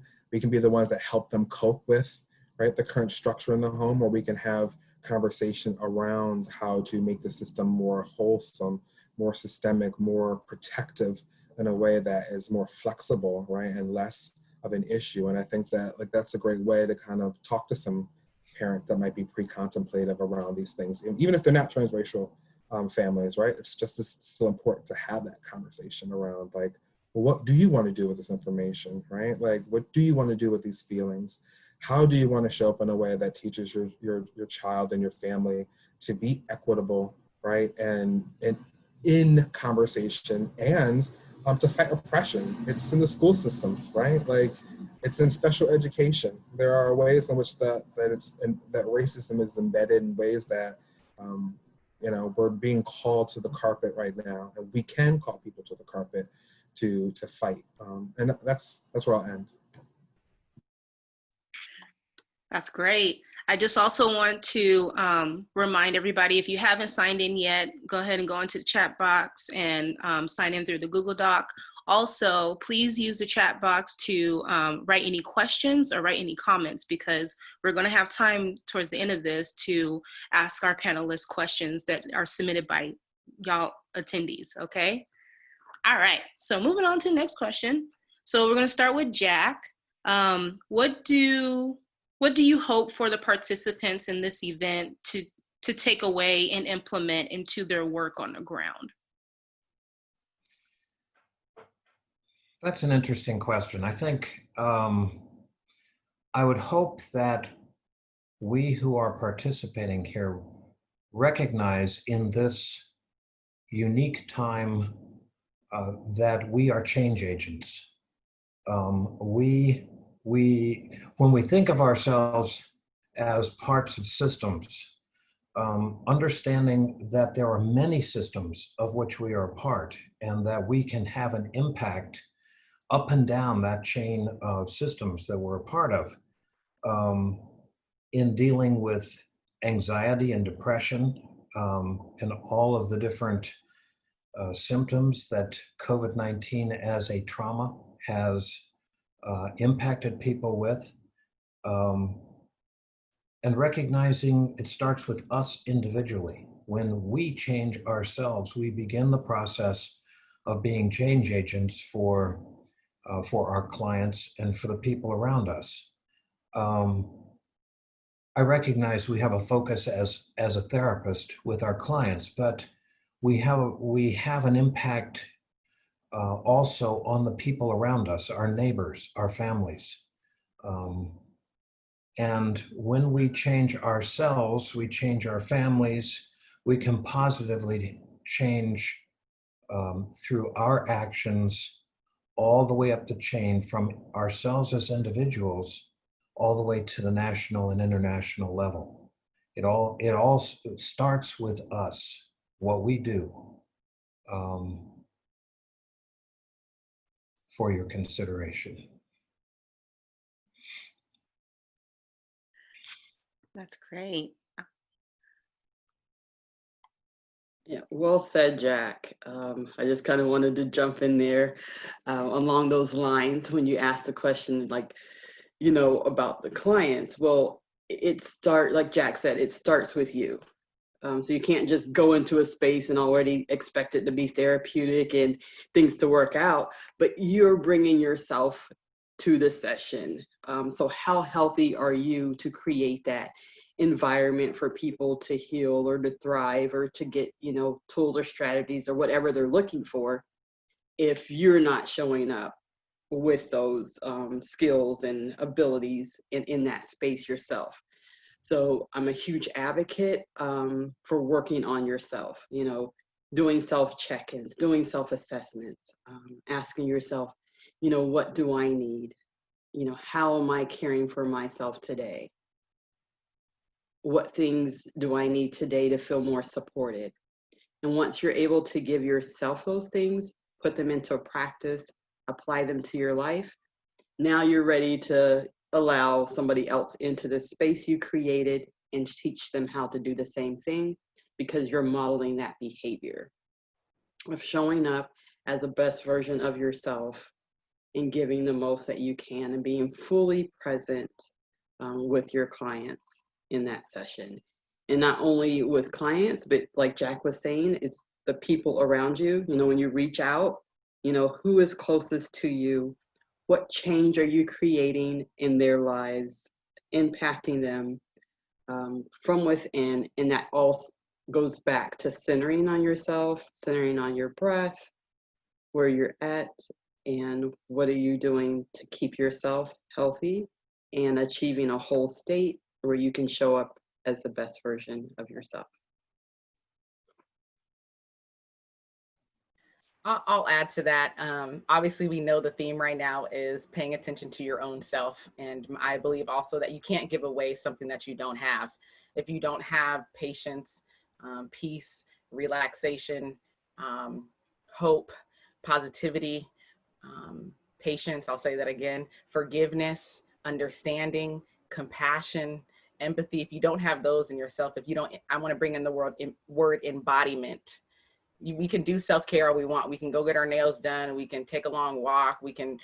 be the ones that help them cope with, right, the current structure in the home, or we can have conversation around how to make the system more wholesome, more systemic, more protective in a way that is more flexible, right, and less an issue. And I think that like that's a great way to kind of talk to some parents that might be pre-contemplative around these things, and even if they're not transracial families, right? It's just still important to have that conversation around like, well, what do you want to do with this information, right? Like, what do you want to do with these feelings? How do you want to show up in a way that teaches your child and your family to be equitable, right? And in conversation and to fight oppression. It's in the school systems, right? Like it's in special education. There are ways in which that racism is embedded in ways that we're being called to the carpet right now, and we can call people to the carpet to fight. And that's where I'll end. That's great. I just also want to remind everybody, if you haven't signed in yet, go ahead and go into the chat box and sign in through the Google Doc. Also, please use the chat box to write any questions or write any comments, because we're going to have time towards the end of this to ask our panelists questions that are submitted by y'all attendees, okay? All right, so moving on to the next question. So we're going to start with Jack. What do you hope for the participants in this event to take away and implement into their work on the ground? That's an interesting question. I think I would hope that we who are participating here recognize in this unique time that we are change agents. When we think of ourselves as parts of systems, understanding that there are many systems of which we are a part, and that we can have an impact up and down that chain of systems that we're a part of, in dealing with anxiety and depression, and all of the different symptoms that COVID-19 as a trauma has impacted people with, and recognizing it starts with us individually. When we change ourselves, we begin the process of being change agents for our clients and for the people around us. I recognize we have a focus as a therapist with our clients, but we have an impact also on the people around us, our neighbors, our families. And when we change ourselves, we change our families, we can positively change through our actions all the way up the chain from ourselves as individuals all the way to the national and international level. It all starts with us, what we do. For your consideration. That's great. Yeah, well said, Jack. I just kind of wanted to jump in there along those lines when you asked the question, like, about the clients. Well, like Jack said, it starts with you. So you can't just go into a space and already expect it to be therapeutic and things to work out, but you're bringing yourself to the session. So how healthy are you to create that environment for people to heal or to thrive or to get, tools or strategies or whatever they're looking for, if you're not showing up with those skills and abilities in that space yourself? So I'm a huge advocate for working on yourself, doing self-check-ins, doing self-assessments, asking yourself, what do I need? How am I caring for myself today? What things do I need today to feel more supported? And once you're able to give yourself those things, put them into practice, apply them to your life, now you're ready to allow somebody else into the space you created and teach them how to do the same thing, because you're modeling that behavior of showing up as the best version of yourself and giving the most that you can and being fully present with your clients in that session. And not only with clients, but like Jack was saying, it's the people around you. When you reach out, who is closest to you? what change are you creating in their lives, impacting them from within? And that all goes back to centering on yourself, centering on your breath, where you're at, and what are you doing to keep yourself healthy and achieving a whole state where you can show up as the best version of yourself. I'll add to that. Obviously, we know the theme right now is paying attention to your own self. And I believe also that you can't give away something that you don't have. If you don't have patience, peace, relaxation, hope, positivity, patience, I'll say that again, forgiveness, understanding, compassion, empathy, if you don't have those in yourself, if you don't, I want to bring in the word embodiment. We can do self-care all we want. We can go get our nails done. We can take a long walk. We can,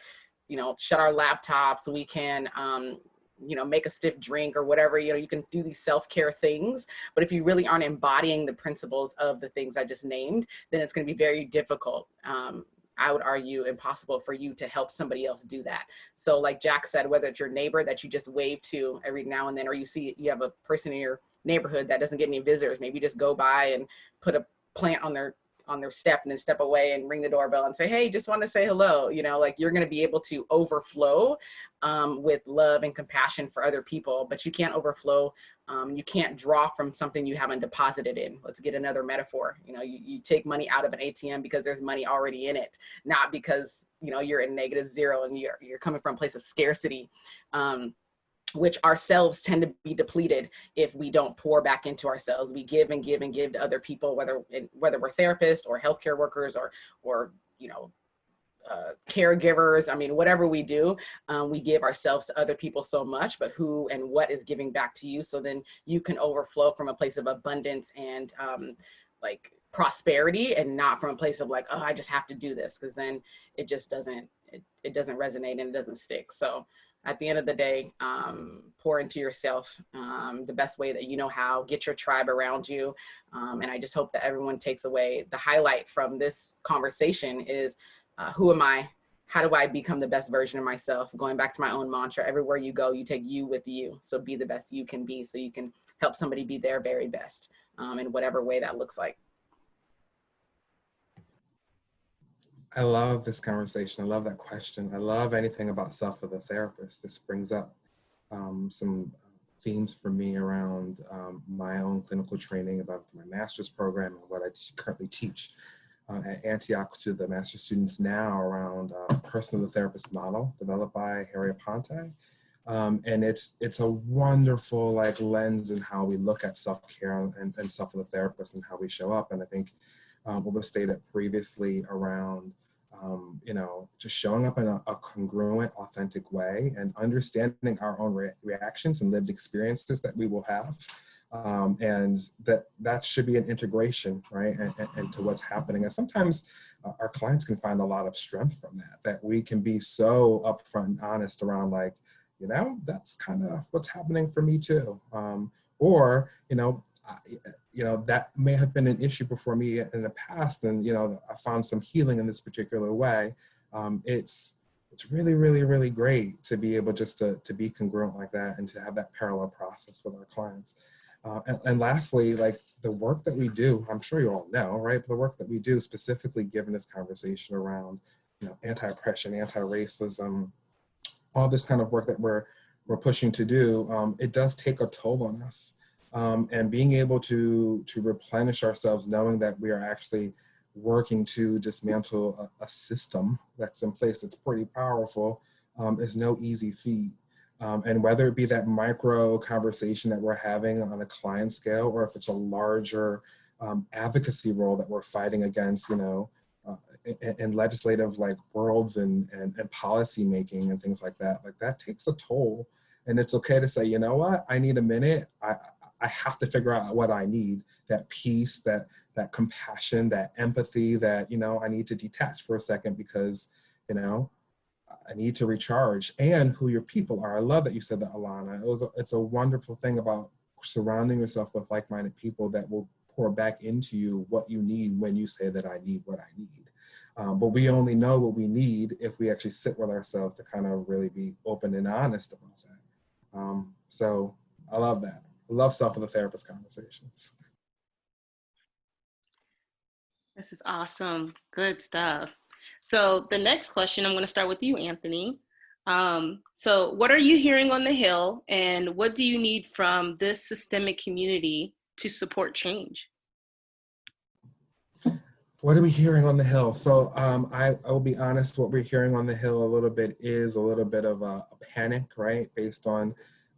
shut our laptops. We can, make a stiff drink or whatever. You can do these self-care things. But if you really aren't embodying the principles of the things I just named, then it's going to be very difficult. I would argue impossible for you to help somebody else do that. So like Jack said, whether it's your neighbor that you just wave to every now and then, or you see you have a person in your neighborhood that doesn't get any visitors, maybe you just go by and put a plant on their step and then step away and ring the doorbell and say, hey, just want to say hello. Like you're going to be able to overflow with love and compassion for other people, but you can't overflow. You can't draw from something you haven't deposited in. Let's get another metaphor. You take money out of an ATM because there's money already in it, not because, you're in -0 and you're coming from a place of scarcity. Which ourselves tend to be depleted if we don't pour back into ourselves. We give and give and give to other people, whether we're therapists or healthcare workers or caregivers. I mean, whatever we do, we give ourselves to other people so much, but who and what is giving back to you? So then you can overflow from a place of abundance and like prosperity, and not from a place of like, oh, I just have to do this, because then it just doesn't, it doesn't resonate and it doesn't stick. So at the end of the day, pour into yourself the best way that you know how, get your tribe around you. And I just hope that everyone takes away the highlight from this conversation is who am I? How do I become the best version of myself? Going back to my own mantra, everywhere you go, you take you with you. So be the best you can be so you can help somebody be their very best in whatever way that looks like. I love this conversation. I love that question. I love anything about self with a therapist. This brings up some themes for me around my own clinical training about my master's program and what I currently teach at Antioch to the master's students now around personal therapist model developed by Harriet Ponte. And it's a wonderful lens in how we look at self-care and self with a therapist and how we show up. And I think what was stated previously around, just showing up in a congruent, authentic way and understanding our own reactions and lived experiences that we will have. And that should be an integration, right, and to what's happening. And sometimes our clients can find a lot of strength from that we can be so upfront and honest around that's kind of what's happening for me too. That may have been an issue before me in the past, and I found some healing in this particular way. It's really, really, really great to be able just to be congruent like that and to have that parallel process with our clients. And lastly, the work that we do, I'm sure you all know, right? But the work that we do, specifically given this conversation around, anti-oppression, anti-racism, all this kind of work that we're pushing to do, it does take a toll on us. And being able to replenish ourselves, knowing that we are actually working to dismantle a system that's in place that's pretty powerful, is no easy feat. And whether it be that micro conversation that we're having on a client scale, or if it's a larger advocacy role that we're fighting against, in legislative worlds and policy making and things like that takes a toll. And it's okay to say, you know what, I need a minute. I have to figure out what I need, that peace, that compassion, that empathy, that, I need to detach for a second because, I need to recharge, and who your people are. I love that you said that, Alana. It's a wonderful thing about surrounding yourself with like-minded people that will pour back into you what you need when you say that I need what I need. But we only know what we need if we actually sit with ourselves to kind of really be open and honest about that. So I love that. I love self with a therapist conversations. This is awesome. Good stuff. So the next question, I'm going to start with you, Anthony. So what are you hearing on the Hill, and what do you need from this systemic community to support change? What are we hearing on the Hill? So I will be honest, what we're hearing on the Hill a little bit is a little bit of a panic, right? Based on,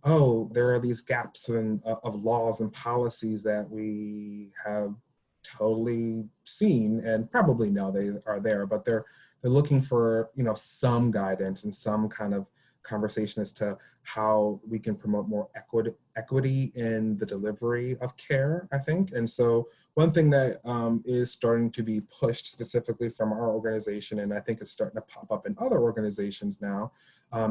oh, there are these gaps of laws and policies that we have totally seen and probably know they are there, but they're looking for, you know, some guidance and some kind of conversation as to how we can promote more equity in the delivery of care, I think. And so one thing that is starting to be pushed specifically from our organization, and I think it's starting to pop up in other organizations now,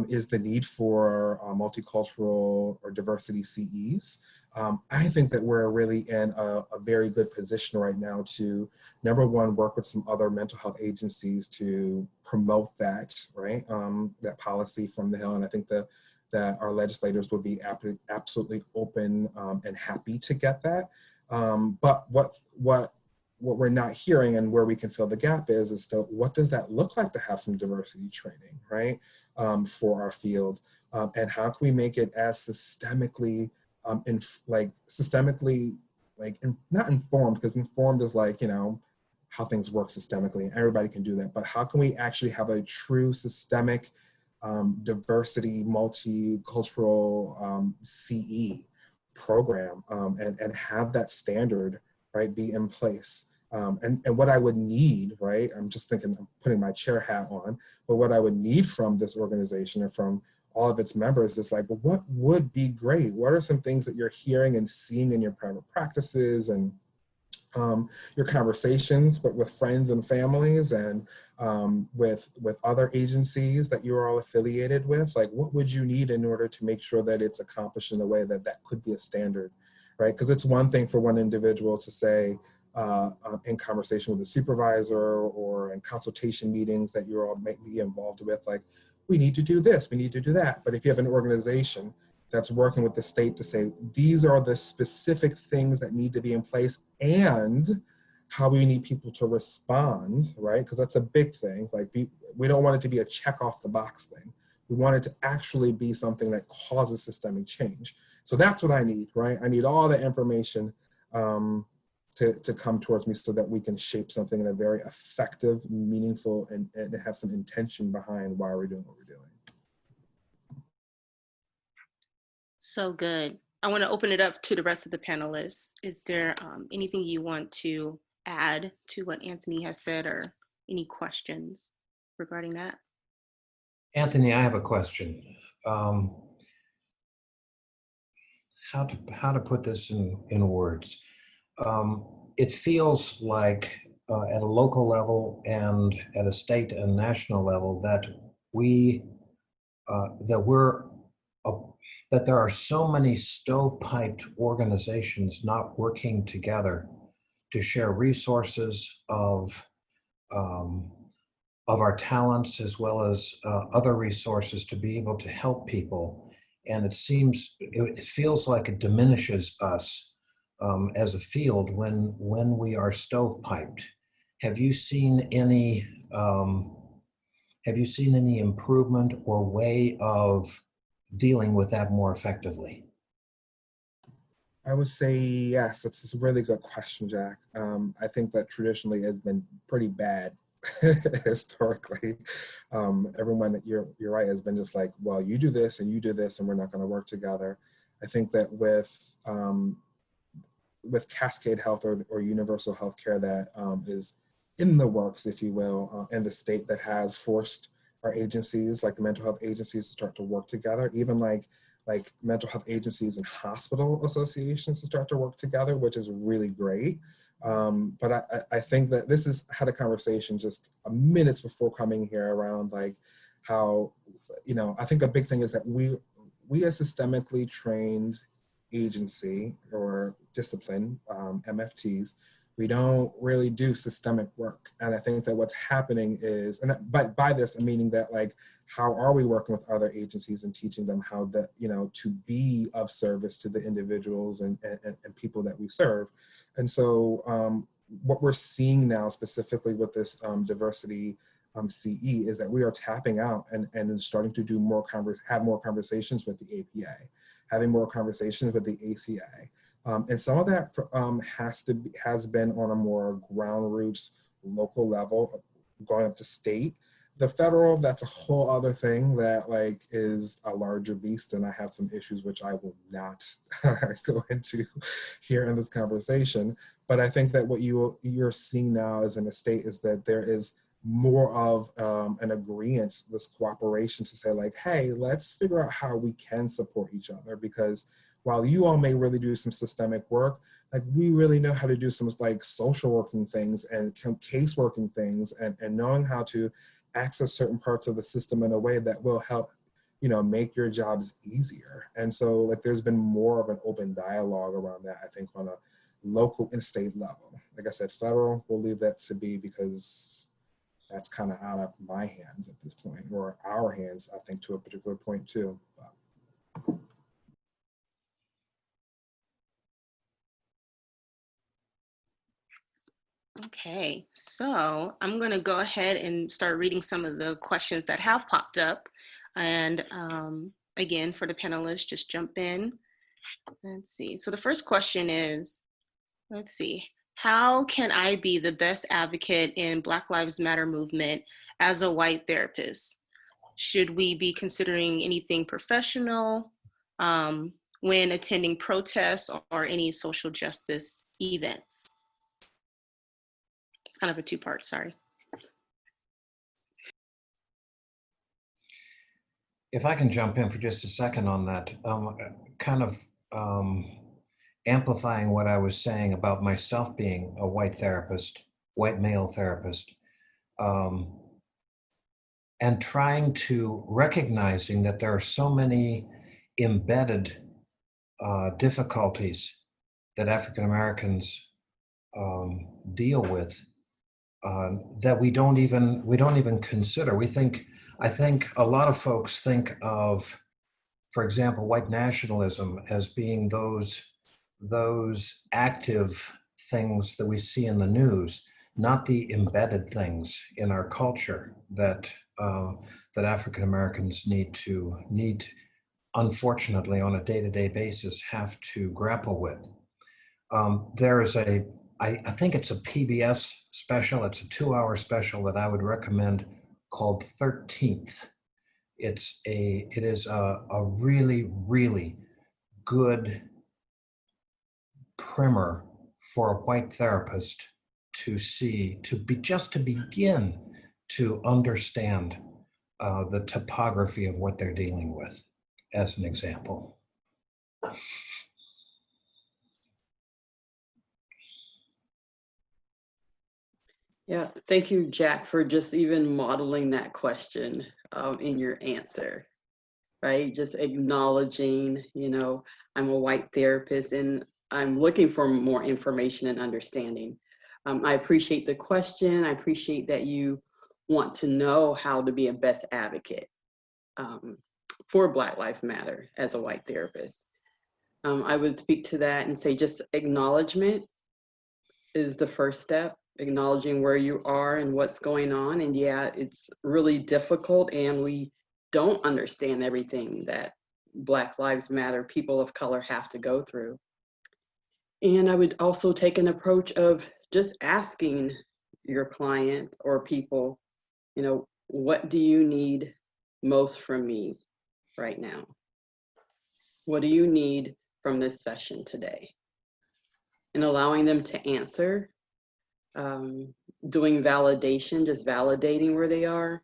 is the need for multicultural or diversity CEs. I think that we're really in a very good position right now to, number one, work with some other mental health agencies to promote that, right? That policy from the Hill. And I think that our legislators would be absolutely open and happy to get that. But what we're not hearing and where we can fill the gap is to what does that look like to have some diversity training, right? For our field, and how can we make it as systemically, not informed, because informed is like, you know, how things work systemically and everybody can do that, but how can we actually have a true systemic diversity, multicultural CE program and have that standard, right, be in place. And what I would need, right, I'm just thinking, I'm putting my chair hat on, but what I would need from this organization and from all of its members is like, well, what would be great? What are some things that you're hearing and seeing in your private practices and your conversations, but with friends and families and with other agencies that you're all affiliated with? Like, what would you need in order to make sure that it's accomplished in a way that that could be a standard, right? Because it's one thing for one individual to say, in conversation with a supervisor or in consultation meetings that you're all may be involved with, like, we need to do this, we need to do that. But if you have an organization that's working with the state to say, these are the specific things that need to be in place and how we need people to respond, right? Because that's a big thing. Like, we don't want it to be a check off the box thing. We want it to actually be something that causes systemic change. So that's what I need, right? I need all the information to come towards me so that we can shape something in a very effective, meaningful, and have some intention behind why we're doing what we're doing. So good. I want to open it up to the rest of the panelists. Is there anything you want to add to what Anthony has said, or any questions regarding that? Anthony, I have a question. How to put this in words? It feels like at a local level and at a state and national level that that there are so many stovepiped organizations not working together to share resources of our talents as well as other resources to be able to help people. And it feels like it diminishes us as a field when we are stovepiped. Have you seen any improvement or way of dealing with that more effectively? I would say yes. That's a really good question, Jack. I think that traditionally has been pretty bad historically. Everyone, you're right, has been just like, well, you do this and you do this and we're not going to work together. I think that with Cascade Health or universal health care that is in the works, if you will, in the state that has forced our agencies, like the mental health agencies, to start to work together, even like mental health agencies and hospital associations to start to work together, which is really great. But I think that this has had a conversation just minutes before coming here around like how, you know, I think a big thing is that we as systemically trained agency or discipline, MFTs, we don't really do systemic work. And I think that what's happening is, and but by this, I'm meaning that like, how are we working with other agencies and teaching them how that, you know, to be of service to the individuals and people that we serve. And so what we're seeing now specifically with this diversity CE is that we are tapping out and starting to do have more conversations with the APA, having more conversations with the ACA. And some of that has been on a more ground roots local level, going up to state. The federal, that's a whole other thing that like is a larger beast, and I have some issues which I will not go into here in this conversation. But I think that what you're seeing now as in the state is that there is more of an agreement, this cooperation to say like, hey, let's figure out how we can support each other, because while you all may really do some systemic work, like we really know how to do some like social working things and case working things and knowing how to access certain parts of the system in a way that will help, you know, make your jobs easier. And so like there's been more of an open dialogue around that, I think, on a local and state level. Like I said, federal, we'll leave that to be because that's kind of out of my hands at this point, or our hands, I think, to a particular point too. Okay, so I'm going to go ahead and start reading some of the questions that have popped up. And again, for the panelists, just jump in. Let's see. So the first question is, let's see, how can I be the best advocate in Black Lives Matter movement as a white therapist? Should we be considering anything professional when attending protests or any social justice events? It's kind of a two-part, sorry. If I can jump in for just a second on that, kind of amplifying what I was saying about myself being a white therapist, white male therapist, and trying to recognizing that there are so many embedded difficulties that African Americans deal with that we don't even consider. I think a lot of folks think of, for example, white nationalism as being those active things that we see in the news, not the embedded things in our culture that African Americans need, unfortunately, on a day-to-day basis, have to grapple with. There is I think it's a PBS special. It's a 2-hour special that I would recommend called 13th. It is a really, really good primer for a white therapist to begin to understand the topography of what they're dealing with, as an example. Yeah, thank you, Jack, for just even modeling that question in your answer, right? Just acknowledging, you know, I'm a white therapist and I'm looking for more information and understanding. I appreciate the question. I appreciate that you want to know how to be a best advocate for Black Lives Matter as a white therapist. I would speak to that and say just acknowledgement is the first step. Acknowledging where you are and what's going on. And yeah, it's really difficult and we don't understand everything that Black Lives Matter, people of color have to go through. And I would also take an approach of just asking your client or people, you know, what do you need most from me right now? What do you need from this session today? And allowing them to answer. Doing validation, just validating where they are.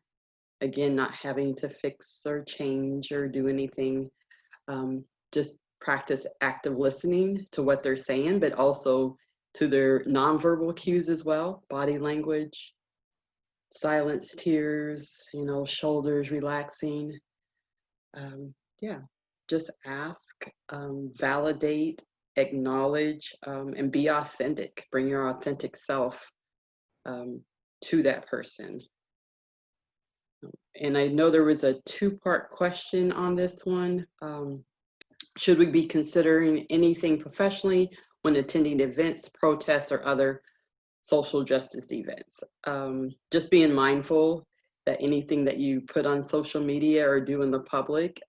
Again, not having to fix or change or do anything. Just practice active listening to what they're saying, but also to their nonverbal cues as well. Body language, silence, tears, you know, shoulders relaxing. Yeah, just ask, validate, acknowledge, and be authentic. Bring your authentic self to that person. And I know there was a two-part question on this one. Should we be considering anything professionally when attending events, protests, or other social justice events? Just being mindful that anything that you put on social media or do in the public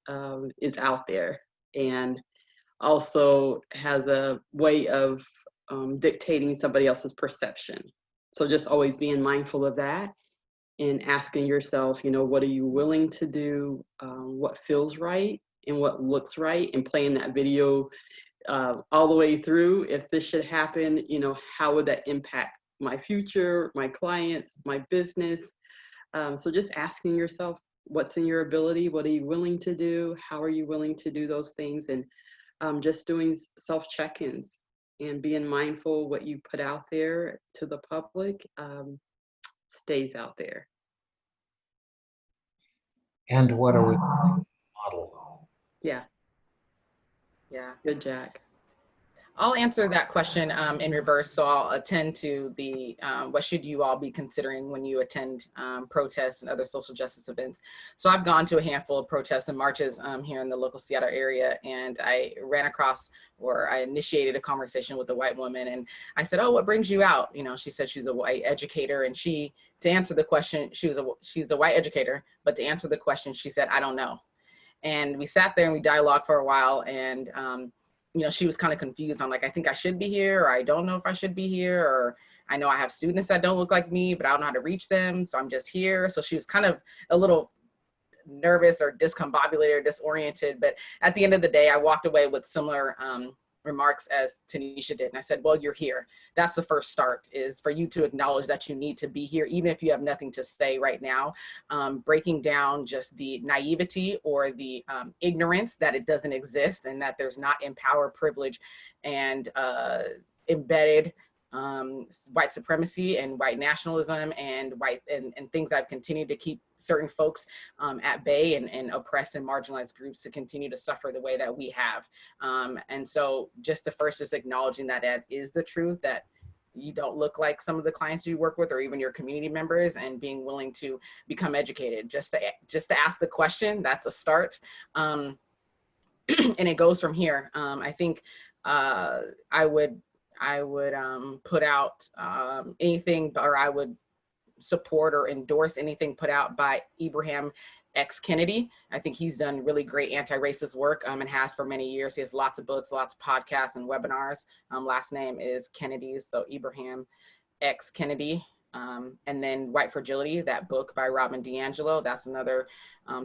is out there, and also has a way of dictating somebody else's perception. So just always being mindful of that and asking yourself, you know, what are you willing to do, what feels right and what looks right, and playing that video all the way through. If this should happen, you know, how would that impact my future, my clients, my business? So just asking yourself what's in your ability, what are you willing to do, how are you willing to do those things, and just doing self-check-ins and being mindful what you put out there to the public stays out there. And what are we model? Yeah. Yeah. Good, Jack. I'll answer that question in reverse. So I'll attend to the, what should you all be considering when you attend protests and other social justice events. So I've gone to a handful of protests and marches here in the local Seattle area, and I ran across, or I initiated a conversation with a white woman, and I said, oh, what brings you out? You know, she said she's a white educator, and to answer the question, she's a white educator, but to answer the question, she said, I don't know. And we sat there and we dialogued for a while, and you know, she was kind of confused. I'm like, I think I should be here, or I don't know if I should be here, or I know I have students that don't look like me, but I don't know how to reach them, so I'm just here. So she was kind of a little nervous or discombobulated or disoriented. But at the end of the day, I walked away with similar remarks as Tanisha did. And I said, well, you're here. That's the first start, is for you to acknowledge that you need to be here, even if you have nothing to say right now. Breaking down just the naivety or the ignorance that it doesn't exist, and that there's not empowered privilege and embedded white supremacy and white nationalism and things that have continued to keep certain folks at bay and oppress and marginalized groups to continue to suffer the way that we have. And so just acknowledging that that is the truth, that you don't look like some of the clients you work with or even your community members, and being willing to become educated, just to ask the question. That's a start. And it goes from here. I think I would put out anything, or I would support or endorse anything put out by Ibram X. Kendi. I think he's done really great anti-racist work and has for many years. He has lots of books, lots of podcasts and webinars. Last name is Kennedy, so Ibram X. Kendi. And then White Fragility, that book by Robin DiAngelo, that's another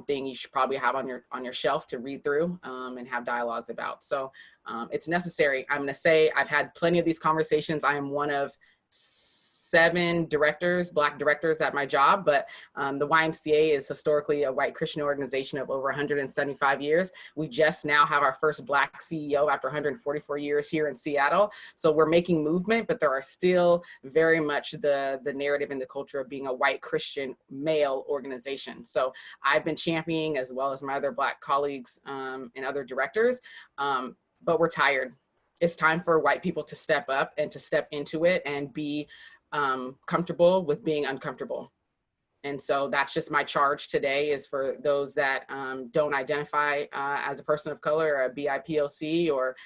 thing you should probably have on your shelf to read through and have dialogues about. So it's necessary. I'm gonna say I've had plenty of these conversations. I am one of 7 directors, Black directors at my job, but the YMCA is historically a white Christian organization of over 175 years. We just now have our first Black CEO after 144 years here in Seattle. So we're making movement, but there are still very much the narrative and the culture of being a white Christian male organization. So I've been championing, as well as my other Black colleagues and other directors, but we're tired. It's time for white people to step up and to step into it and be comfortable with being uncomfortable. And so that's just my charge today, is for those that don't identify as a person of color or a BIPOC or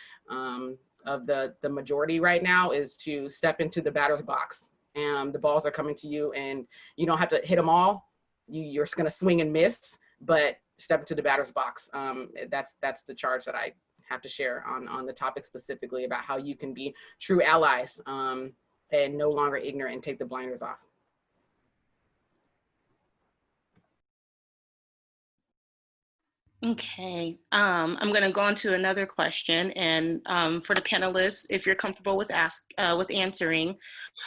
of the majority right now, is to step into the batter's box. And the balls are coming to you, and you don't have to hit them all. You're just gonna swing and miss, but step into the batter's box. That's the charge that I have to share on the topic specifically, about how you can be true allies and no longer ignorant and take the blinders off. Okay, I'm going to go on to another question, and for the panelists, if you're comfortable with answering,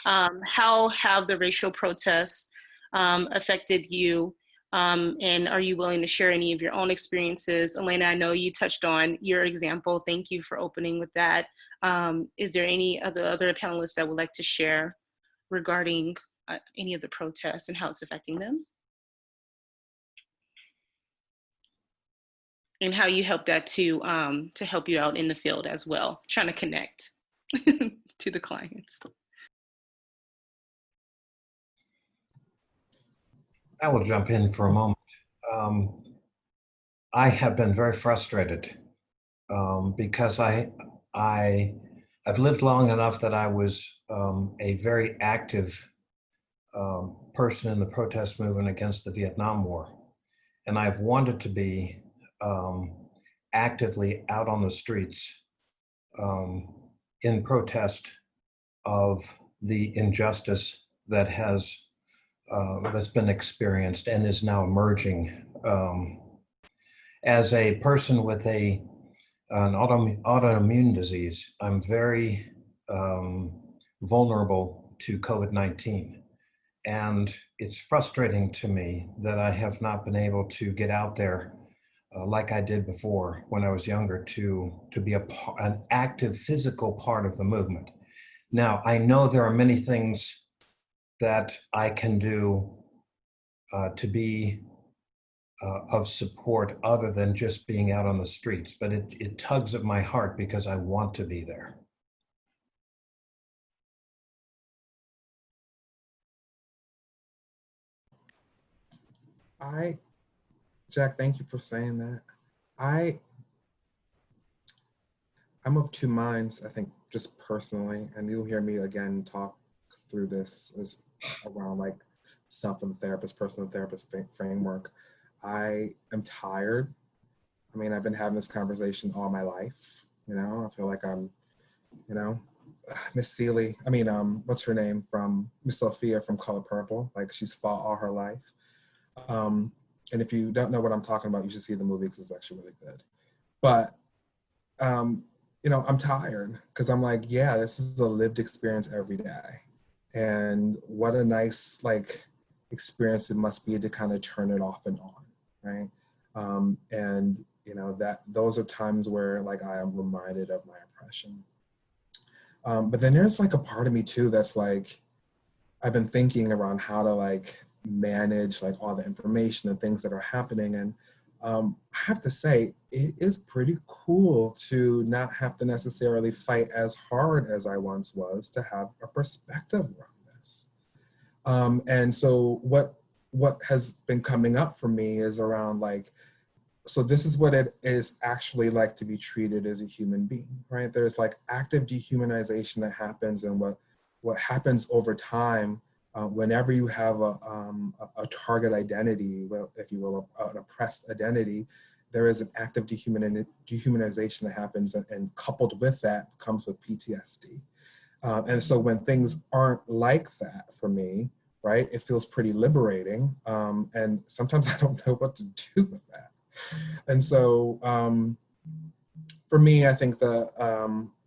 how have the racial protests affected you, and are you willing to share any of your own experiences? Elena, I know you touched on your example. Thank you for opening with that. Is there any other panelists that would like to share regarding any of the protests and how it's affecting them? and how you help that to help you out in the field as well, trying to connect to the clients. I will jump in for a moment. I have been very frustrated because I've lived long enough that I was a very active person in the protest movement against the Vietnam War. And I've wanted to be actively out on the streets in protest of the injustice that that's been experienced and is now emerging. As a person with an autoimmune disease, I'm very vulnerable to COVID-19. And it's frustrating to me that I have not been able to get out there like I did before when I was younger to be an active physical part of the movement. Now, I know there are many things that I can do to be of support other than just being out on the streets, but it tugs at my heart because I want to be there. Jack, thank you for saying that. I'm of two minds, I think, just personally, and you'll hear me again talk through this as around like self and therapist, personal therapist framework. I am tired. I mean, I've been having this conversation all my life. You know, I feel like I'm, you know, Miss Seeley, what's her name from Miss Sophia from Color Purple? Like she's fought all her life. And if you don't know what I'm talking about, you should see the movie because it's actually really good. But, you know, I'm tired because I'm like, yeah, this is a lived experience every day. And what a nice like experience it must be to kind of turn it off and on, right? And, you know, that those are times where like I am reminded of my oppression. But then there's like a part of me too that's like, I've been thinking around how to like manage like all the information and things that are happening. And I have to say, it is pretty cool to not have to necessarily fight as hard as I once was to have a perspective around this. And so what has been coming up for me is around like, so this is what it is actually like to be treated as a human being, right? There's like active dehumanization that happens, and what happens over time whenever you have a target identity, well, if you will, an oppressed identity, there is an active dehumanization that happens, and coupled with that comes with PTSD. And so when things aren't like that for me, right, it feels pretty liberating. And sometimes I don't know what to do with that. And so for me, I think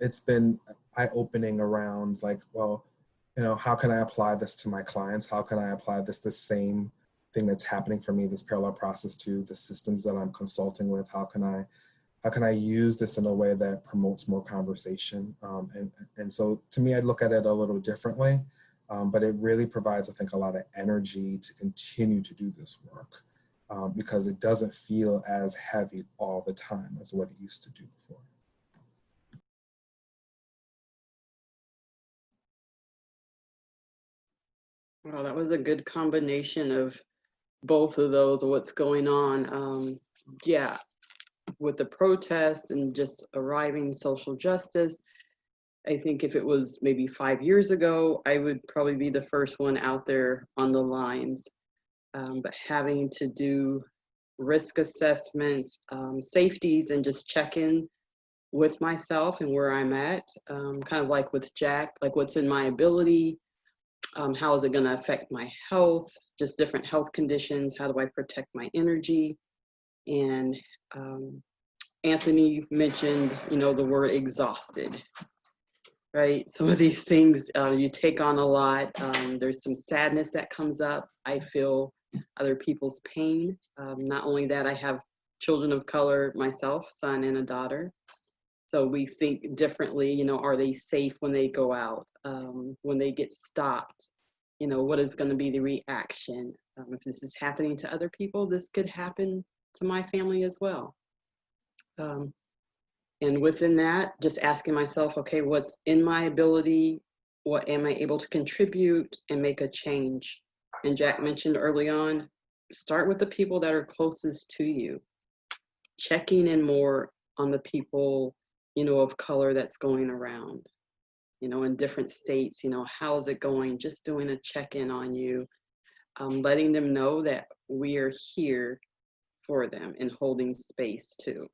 it's been eye-opening around like, well, you know, how can I apply this to my clients? How can I apply the same thing that's happening for me, this parallel process, to the systems that I'm consulting with? How can I use this in a way that promotes more conversation? And so to me, I look at it a little differently, but it really provides, I think, a lot of energy to continue to do this work because it doesn't feel as heavy all the time as what it used to do before. Well, that was a good combination of both of those, what's going on. Yeah, with the protest and just arriving social justice, I think if it was maybe 5 years ago, I would probably be the first one out there on the lines. But having to do risk assessments, safeties, and just check in with myself and where I'm at, kind of like with Jack, like what's in my ability, how is it going to affect my health, just different health conditions, how do I protect my energy? And Anthony mentioned, you know, the word exhausted, right? Some of these things you take on a lot. There's some sadness that comes up. I feel other people's pain. Not only that, I have children of color myself, son and a daughter. So we think differently, you know, are they safe when they go out? When they get stopped, you know, what is going to be the reaction? If this is happening to other people, this could happen to my family as well. And within that, just asking myself, okay, what's in my ability? What am I able to contribute and make a change? And Jack mentioned early on, start with the people that are closest to you. Checking in more on the people, of color that's going around, in different states, how is it going? Just doing a check-in on you, letting them know that we are here for them and holding space too.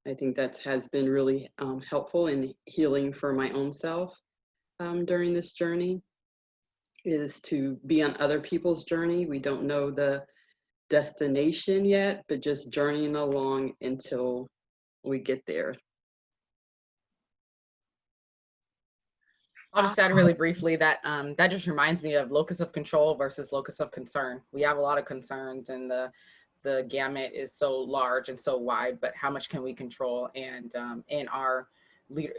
I think that has been really helpful in healing for my own self during this journey, is to be on other people's journey. We don't know the destination yet, but just journeying along until we get there. I'll just add really briefly that that just reminds me of locus of control versus locus of concern. We have a lot of concerns, and the gamut is so large and so wide, but how much can we control? And in our leader,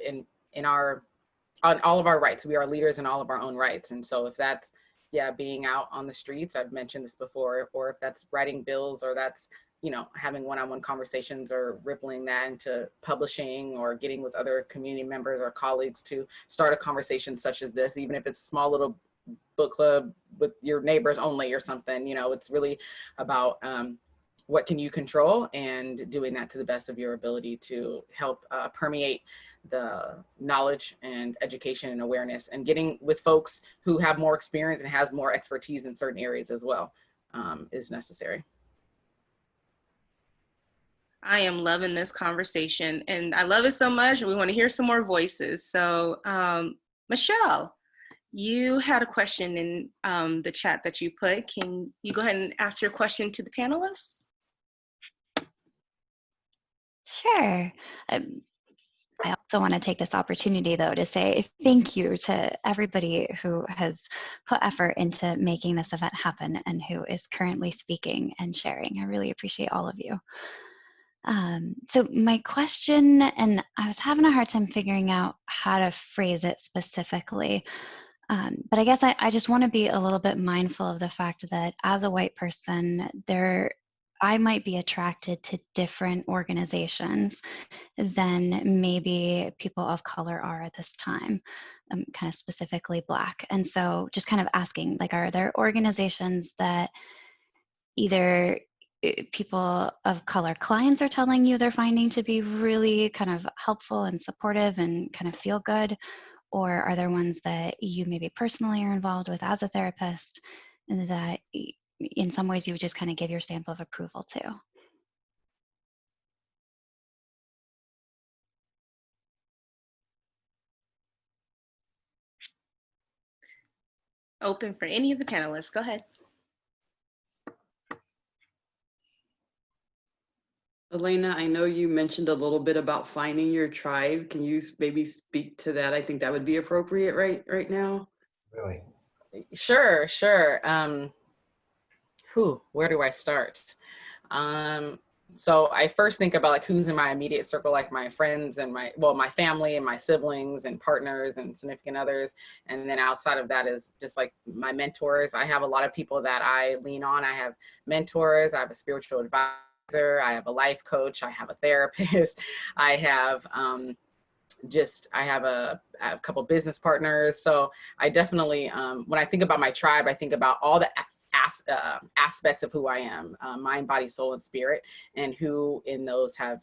on all of our rights, we are leaders in all of our own rights. And so if that's, being out on the streets, I've mentioned this before, or if that's writing bills, or that's, having one-on-one conversations, or rippling that into publishing, or getting with other community members or colleagues to start a conversation such as this, even if it's a small little book club with your neighbors only or something, it's really about what can you control, and doing that to the best of your ability to help permeate the knowledge and education and awareness, and getting with folks who have more experience and has more expertise in certain areas as well is necessary. I am loving this conversation, and I love it so much. We want to hear some more voices. So Michelle, you had a question in the chat that you put. Can you go ahead and ask your question to the panelists? Sure. I also want to take this opportunity, though, to say thank you to everybody who has put effort into making this event happen and who is currently speaking and sharing. I really appreciate all of you. So my question, and I was having a hard time figuring out how to phrase it specifically, but I guess I just want to be a little bit mindful of the fact that as a white person, I might be attracted to different organizations than maybe people of color are at this time, kind of specifically Black. And so just kind of asking, like, are there organizations that either people of color clients are telling you they're finding to be really kind of helpful and supportive and kind of feel good? Or are there ones that you maybe personally are involved with as a therapist that in some ways you would just kind of give your stamp of approval to? Open for any of the panelists. Go ahead. Elena, I know you mentioned a little bit about finding your tribe. Can you maybe speak to that? I think that would be appropriate right now. Really? Sure. Where do I start? So I first think about like who's in my immediate circle, like my friends and my family and my siblings and partners and significant others. And then outside of that is just like my mentors. I have a lot of people that I lean on. I have mentors, I have a spiritual advisor, I have a life coach, I have a therapist, I have a couple business partners. So I definitely, when I think about my tribe, I think about all the aspects of who I am, mind, body, soul, and spirit, and who in those have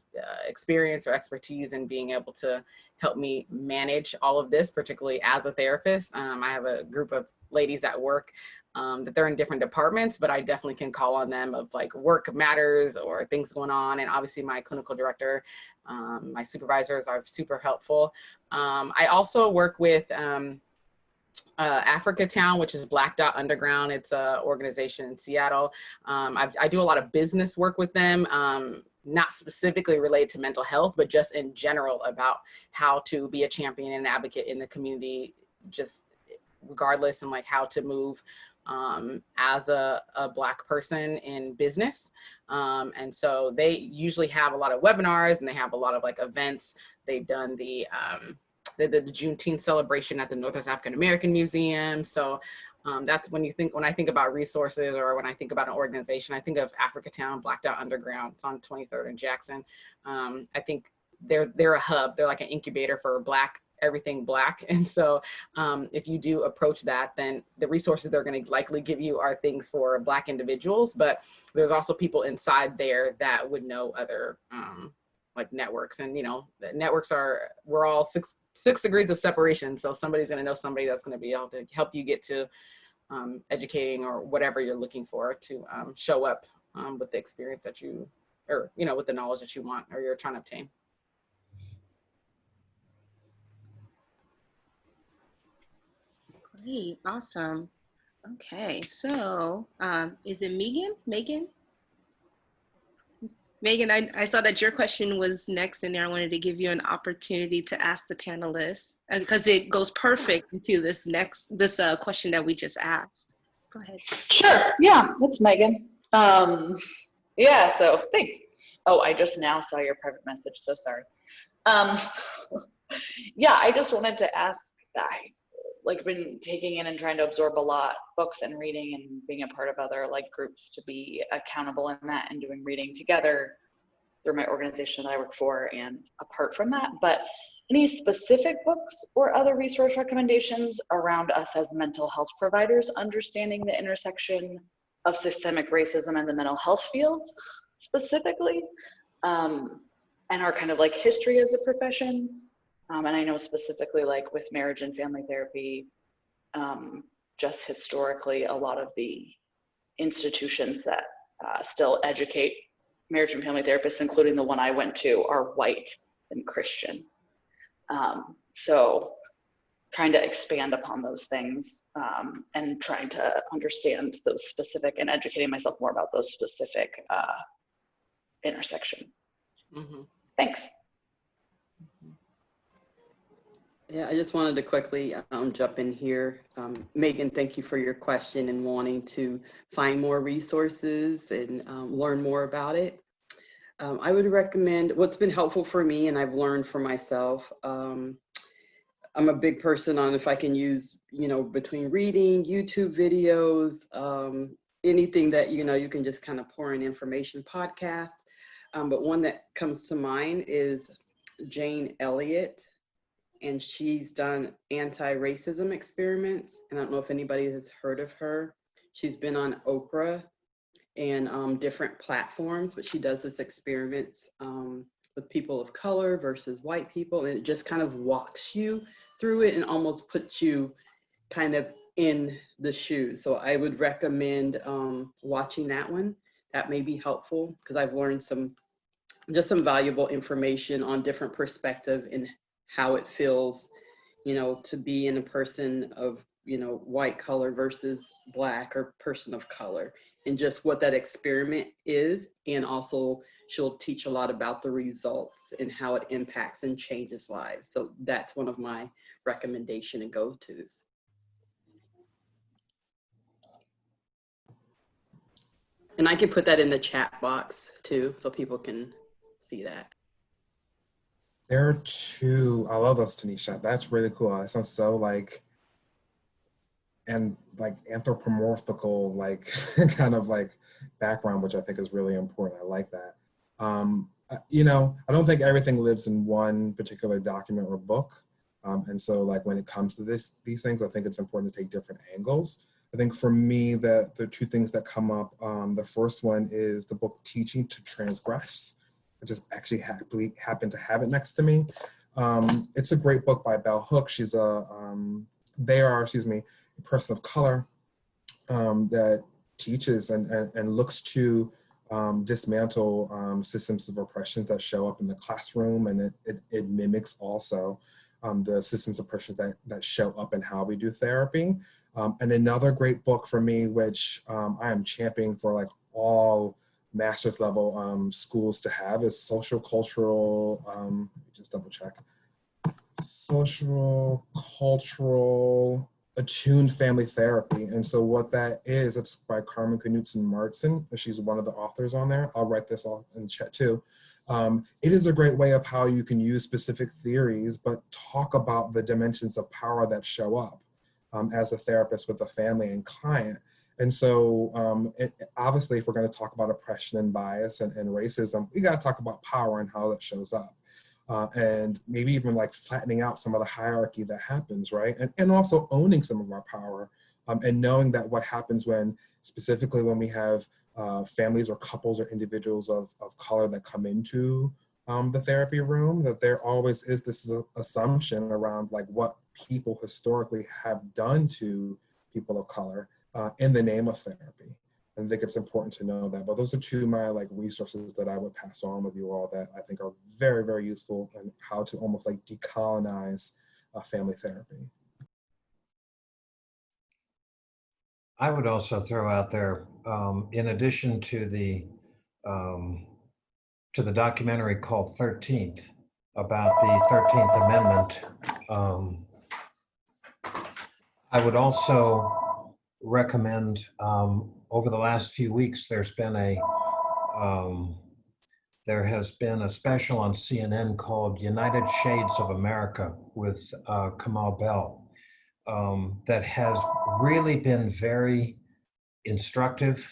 experience or expertise in being able to help me manage all of this, particularly as a therapist. I have a group of ladies at work that they're in different departments, but I definitely can call on them of like work matters or things going on. And obviously my clinical director, my supervisors are super helpful. I also work with Africa Town, which is Black Dot Underground. It's an organization in Seattle. I do a lot of business work with them, not specifically related to mental health, but just in general about how to be a champion and advocate in the community, just regardless, and like how to move as a Black person in business. And so they usually have a lot of webinars and they have a lot of like events. They've done the Juneteenth celebration at the Northwest African American Museum. So That's when I think about resources, or when I think about an organization, I think of Africatown, Blacked Out Underground. It's on 23rd and Jackson. I think they're a hub. They're like an incubator for everything Black. And so if you do approach that, then the resources they're going to likely give you are things for Black individuals, but there's also people inside there that would know other like networks. And, networks we're all six degrees of separation. So somebody's going to know somebody that's going to be able to help you get to educating or whatever you're looking for to show up with the experience that with the knowledge that you want or you're trying to obtain. Great, awesome. Okay, so is it Megan? Megan, I saw that your question was next in there. I wanted to give you an opportunity to ask the panelists because it goes perfect into this question that we just asked. Go ahead. Sure, yeah, it's Megan. Yeah, so thanks. Oh, I just now saw your private message, so sorry. Yeah, I just wanted to ask, been taking in and trying to absorb a lot, books and reading and being a part of other groups to be accountable in that and doing reading together through my organization that I work for and apart from that. But any specific books or other resource recommendations around us as mental health providers, understanding the intersection of systemic racism and the mental health field specifically, and our kind of history as a profession. And I know specifically with marriage and family therapy, just historically, a lot of the institutions that still educate marriage and family therapists, including the one I went to, are white and Christian. So trying to expand upon those things and trying to understand those specific and educating myself more about those specific intersections. Mm-hmm. Thanks. Yeah, I just wanted to quickly jump in here. Megan, thank you for your question and wanting to find more resources and learn more about it. I would recommend what's been helpful for me and I've learned for myself. I'm a big person on if I can use, between reading, YouTube videos, anything that, you can just kind of pour in information, podcast. But one that comes to mind is Jane Elliott. And she's done anti-racism experiments. And I don't know if anybody has heard of her. She's been on Oprah and different platforms, but she does this experiments with people of color versus white people. And it just kind of walks you through it and almost puts you kind of in the shoes. So I would recommend watching that one. That may be helpful because I've learned some valuable information on different perspective and how it feels, to be in a person of, white color versus Black or person of color, and just what that experiment is. And also she'll teach a lot about the results and how it impacts and changes lives. So that's one of my recommendation and go-tos. And I can put that in the chat box too, so people can see that. There are two, I love those, Tanisha. That's really cool. That sounds so anthropomorphical, kind of background, which I think is really important. I like that. I don't think everything lives in one particular document or book. And so when it comes to these things, I think it's important to take different angles. I think for me, the two things that come up, the first one is the book Teaching to Transgress. I just actually happen to have it next to me. It's a great book by Bell Hooks. She's a person of color that teaches and looks to dismantle systems of oppression that show up in the classroom, and it mimics also the systems of oppression that show up in how we do therapy. And another great book for me, which I am championing for all master's level schools to have, is social cultural attuned family therapy. And so what that is, it's by Carmen Knudsen Martin. She's one of the authors on there. I'll write this all in the chat too. It is a great way of how you can use specific theories, but talk about the dimensions of power that show up. as a therapist with a family and client. And so obviously, if we're going to talk about oppression and bias and racism, we got to talk about power and how that shows up. And maybe even like flattening out some of the hierarchy that happens, right? And also owning some of our power and knowing that what happens specifically when we have families or couples or individuals of color that come into the therapy room, that there always is this assumption around like what people historically have done to people of color in the name of therapy. And I think it's important to know that. But those are two of my like resources that I would pass on with you all that I think are very, very useful in how to almost like decolonize family therapy. I would also throw out there, in addition to the documentary called 13th about the 13th Amendment, I would also recommend, over the last few weeks, there has been a special on CNN called United Shades of America with Kamal Bell that has really been very instructive,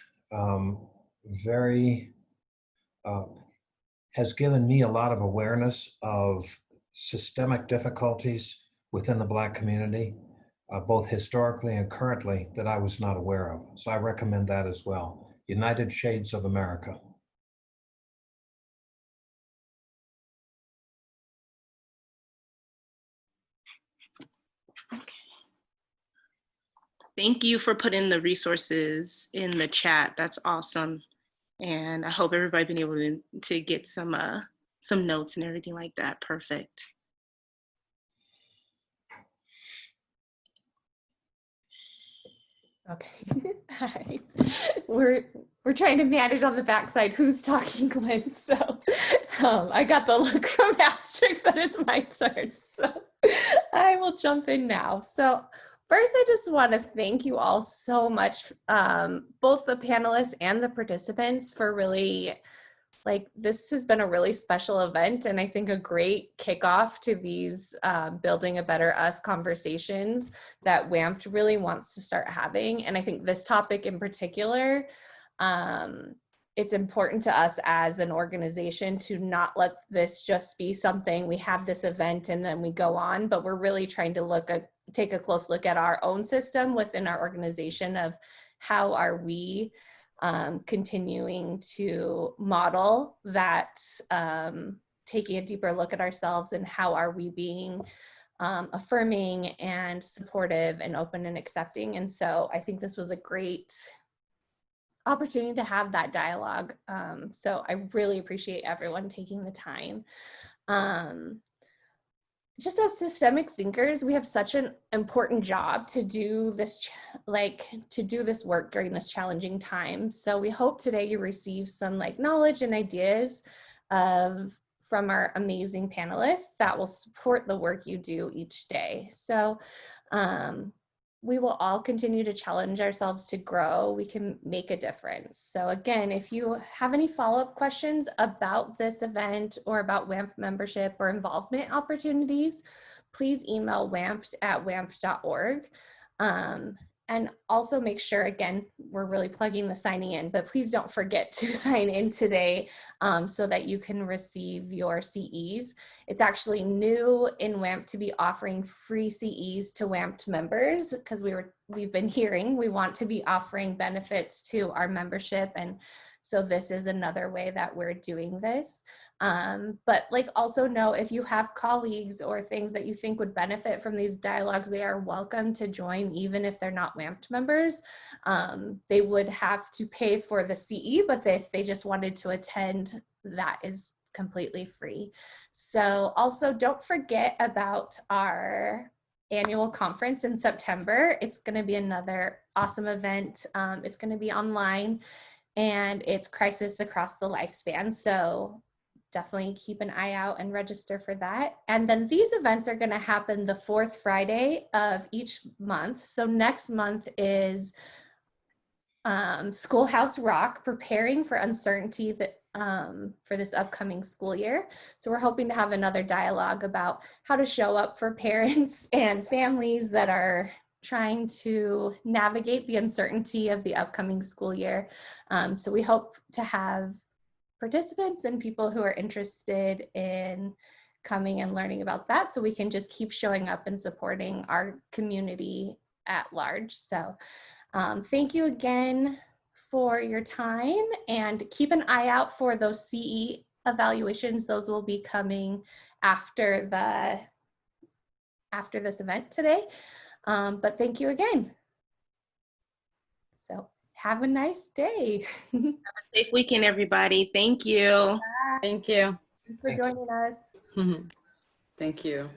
has given me a lot of awareness of systemic difficulties within the Black community, both historically and currently, that I was not aware of. So I recommend that as well. United Shades of America. Thank you for putting the resources in the chat. That's awesome. And I hope everybody been able to get some notes and everything like that. Perfect. Okay. Hi. We're trying to manage on the backside who's talking when. So I got the look from Astrid that it's my turn. So I will jump in now. So first, I just want to thank you all so much, both the panelists and the participants, for really, this has been a really special event, and I think a great kickoff to these Building a Better Us conversations that WAMP really wants to start having. And I think this topic in particular, it's important to us as an organization to not let this just be something, we have this event and then we go on, but we're really trying to take a close look at our own system within our organization of how are we continuing to model that, taking a deeper look at ourselves, and how are we being affirming and supportive and open and accepting. And so I think this was a great opportunity to have that dialogue. So I really appreciate everyone taking the time. Just as systemic thinkers, we have such an important job to do this, work during this challenging time. So we hope today you receive some knowledge and ideas from our amazing panelists that will support the work you do each day. So we will all continue to challenge ourselves to grow. We can make a difference. So again, if you have any follow-up questions about this event or about WAMP membership or involvement opportunities, please email wamp@wamp.org. And also make sure, again, we're really plugging the signing in, but please don't forget to sign in today so that you can receive your CEs. It's actually new in WAMP to be offering free CEs to WAMP members, because we've been hearing we want to be offering benefits to our membership, and so this is another way that we're doing this. But also know, if you have colleagues or things that you think would benefit from these dialogues, they are welcome to join, even if they're not WAMP members. They would have to pay for the CE, but if they just wanted to attend, that is completely free. So also don't forget about our annual conference in September. It's going to be another awesome event. It's going to be online, and it's Crisis Across the Lifespan. So definitely keep an eye out and register for that. And then these events are going to happen the fourth Friday of each month. So next month is Schoolhouse Rock, preparing for uncertainty that for this upcoming school year. So we're hoping to have another dialogue about how to show up for parents and families that are trying to navigate the uncertainty of the upcoming school year. So we hope to have participants and people who are interested in coming and learning about that, so we can just keep showing up and supporting our community at large. So thank you again for your time, and keep an eye out for those CE evaluations. Those will be coming after this event today. But thank you again. So have a nice day. Have a safe weekend, everybody. Thank you. Thank you. Thanks for joining us. Thank you.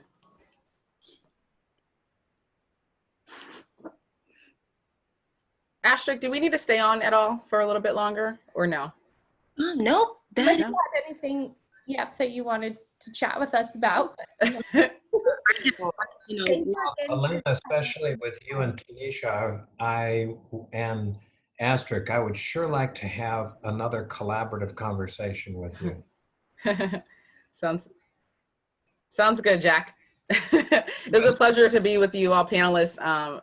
Astrid, do we need to stay on at all for a little bit longer or no? Nope. Unless you have anything that you wanted to chat with us about. Elena, especially with you and Tanisha, and Astrid, I would sure like to have another collaborative conversation with you. Sounds good, Jack. It was a pleasure to be with you all panelists.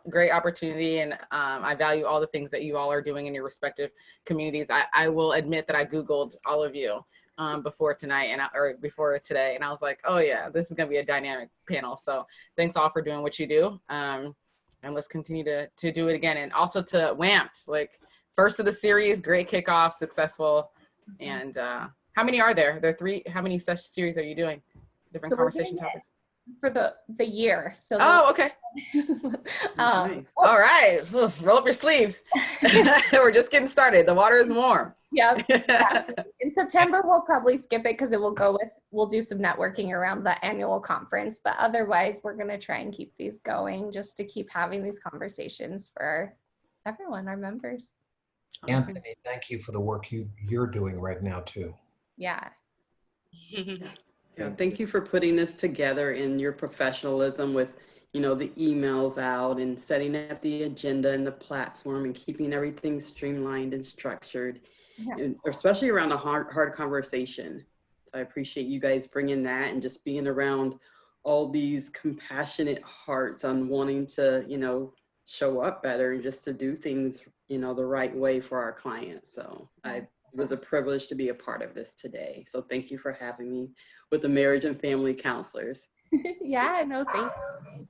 Great opportunity, and I value all the things that you all are doing in your respective communities. I will admit that I Googled all of you before tonight or before today, and I was like, oh yeah, this is gonna be a dynamic panel. So thanks all for doing what you do, and let's continue to do it again. And also to WAMPed, like first of the series, great kickoff, successful. And how many are there? There are 3. How many such series are you doing? Different conversation topics for the year. So okay. Nice. All right, roll up your sleeves. We're just getting started. The water is warm. Yeah. In September, we'll probably skip it because we'll do some networking around the annual conference. But otherwise, we're going to try and keep these going just to keep having these conversations for everyone, our members. Anthony, thank you for the work you're doing right now too. Yeah. Yeah, thank you for putting this together and your professionalism with, the emails out and setting up the agenda and the platform and keeping everything streamlined and structured, and especially around a hard conversation. So I appreciate you guys bringing that and just being around all these compassionate hearts on wanting to, show up better and just to do things, the right way for our clients. So it was a privilege to be a part of this today. So thank you for having me with the marriage and family counselors. Yeah, no, thank you.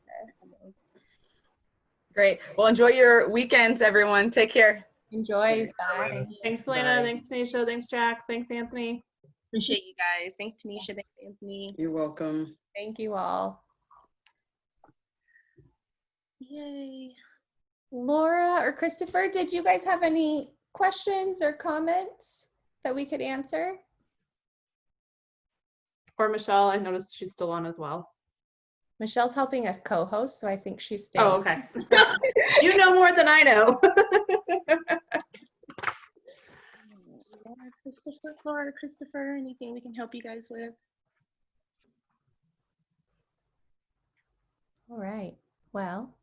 Great. Well, enjoy your weekends, everyone. Take care. Enjoy. Bye. Thanks, Elena. Thanks, Tanisha. Thanks, Jack. Thanks, Anthony. Appreciate you guys. Thanks, Tanisha. Thanks, Anthony. You're welcome. Thank you all. Yay. Laura or Christopher, did you guys have any questions or comments that we could answer? Or Michelle, I noticed she's still on as well. Michelle's helping us co-host, so I think she's still. Oh, okay. You know more than I know. Laura, Christopher, anything we can help you guys with? All right. Well.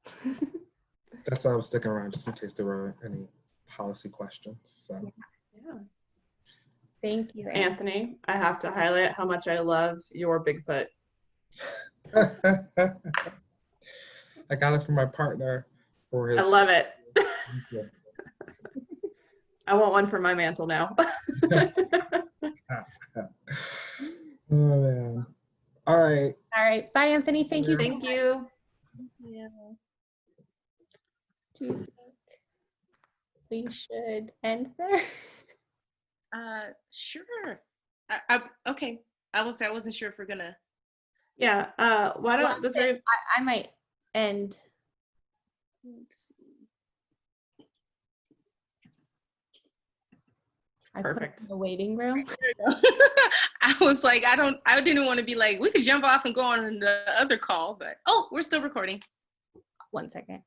That's why I was sticking around, just in case there were any policy questions. So. Yeah. Thank you, Anthony. I have to highlight how much I love your Bigfoot. I got it from my partner for his. I love it. I want one for my mantle now. Oh man. All right. All right. Bye, Anthony. Thank you. Thank you. Yeah. Do you think we should end there? Sure. Okay. I wasn't sure if we're gonna. Yeah. Why don't the three? I might end. Let's see. Perfect. In the waiting room. I was like, I didn't want to be like, we could jump off and go on the other call, but we're still recording. 1 second.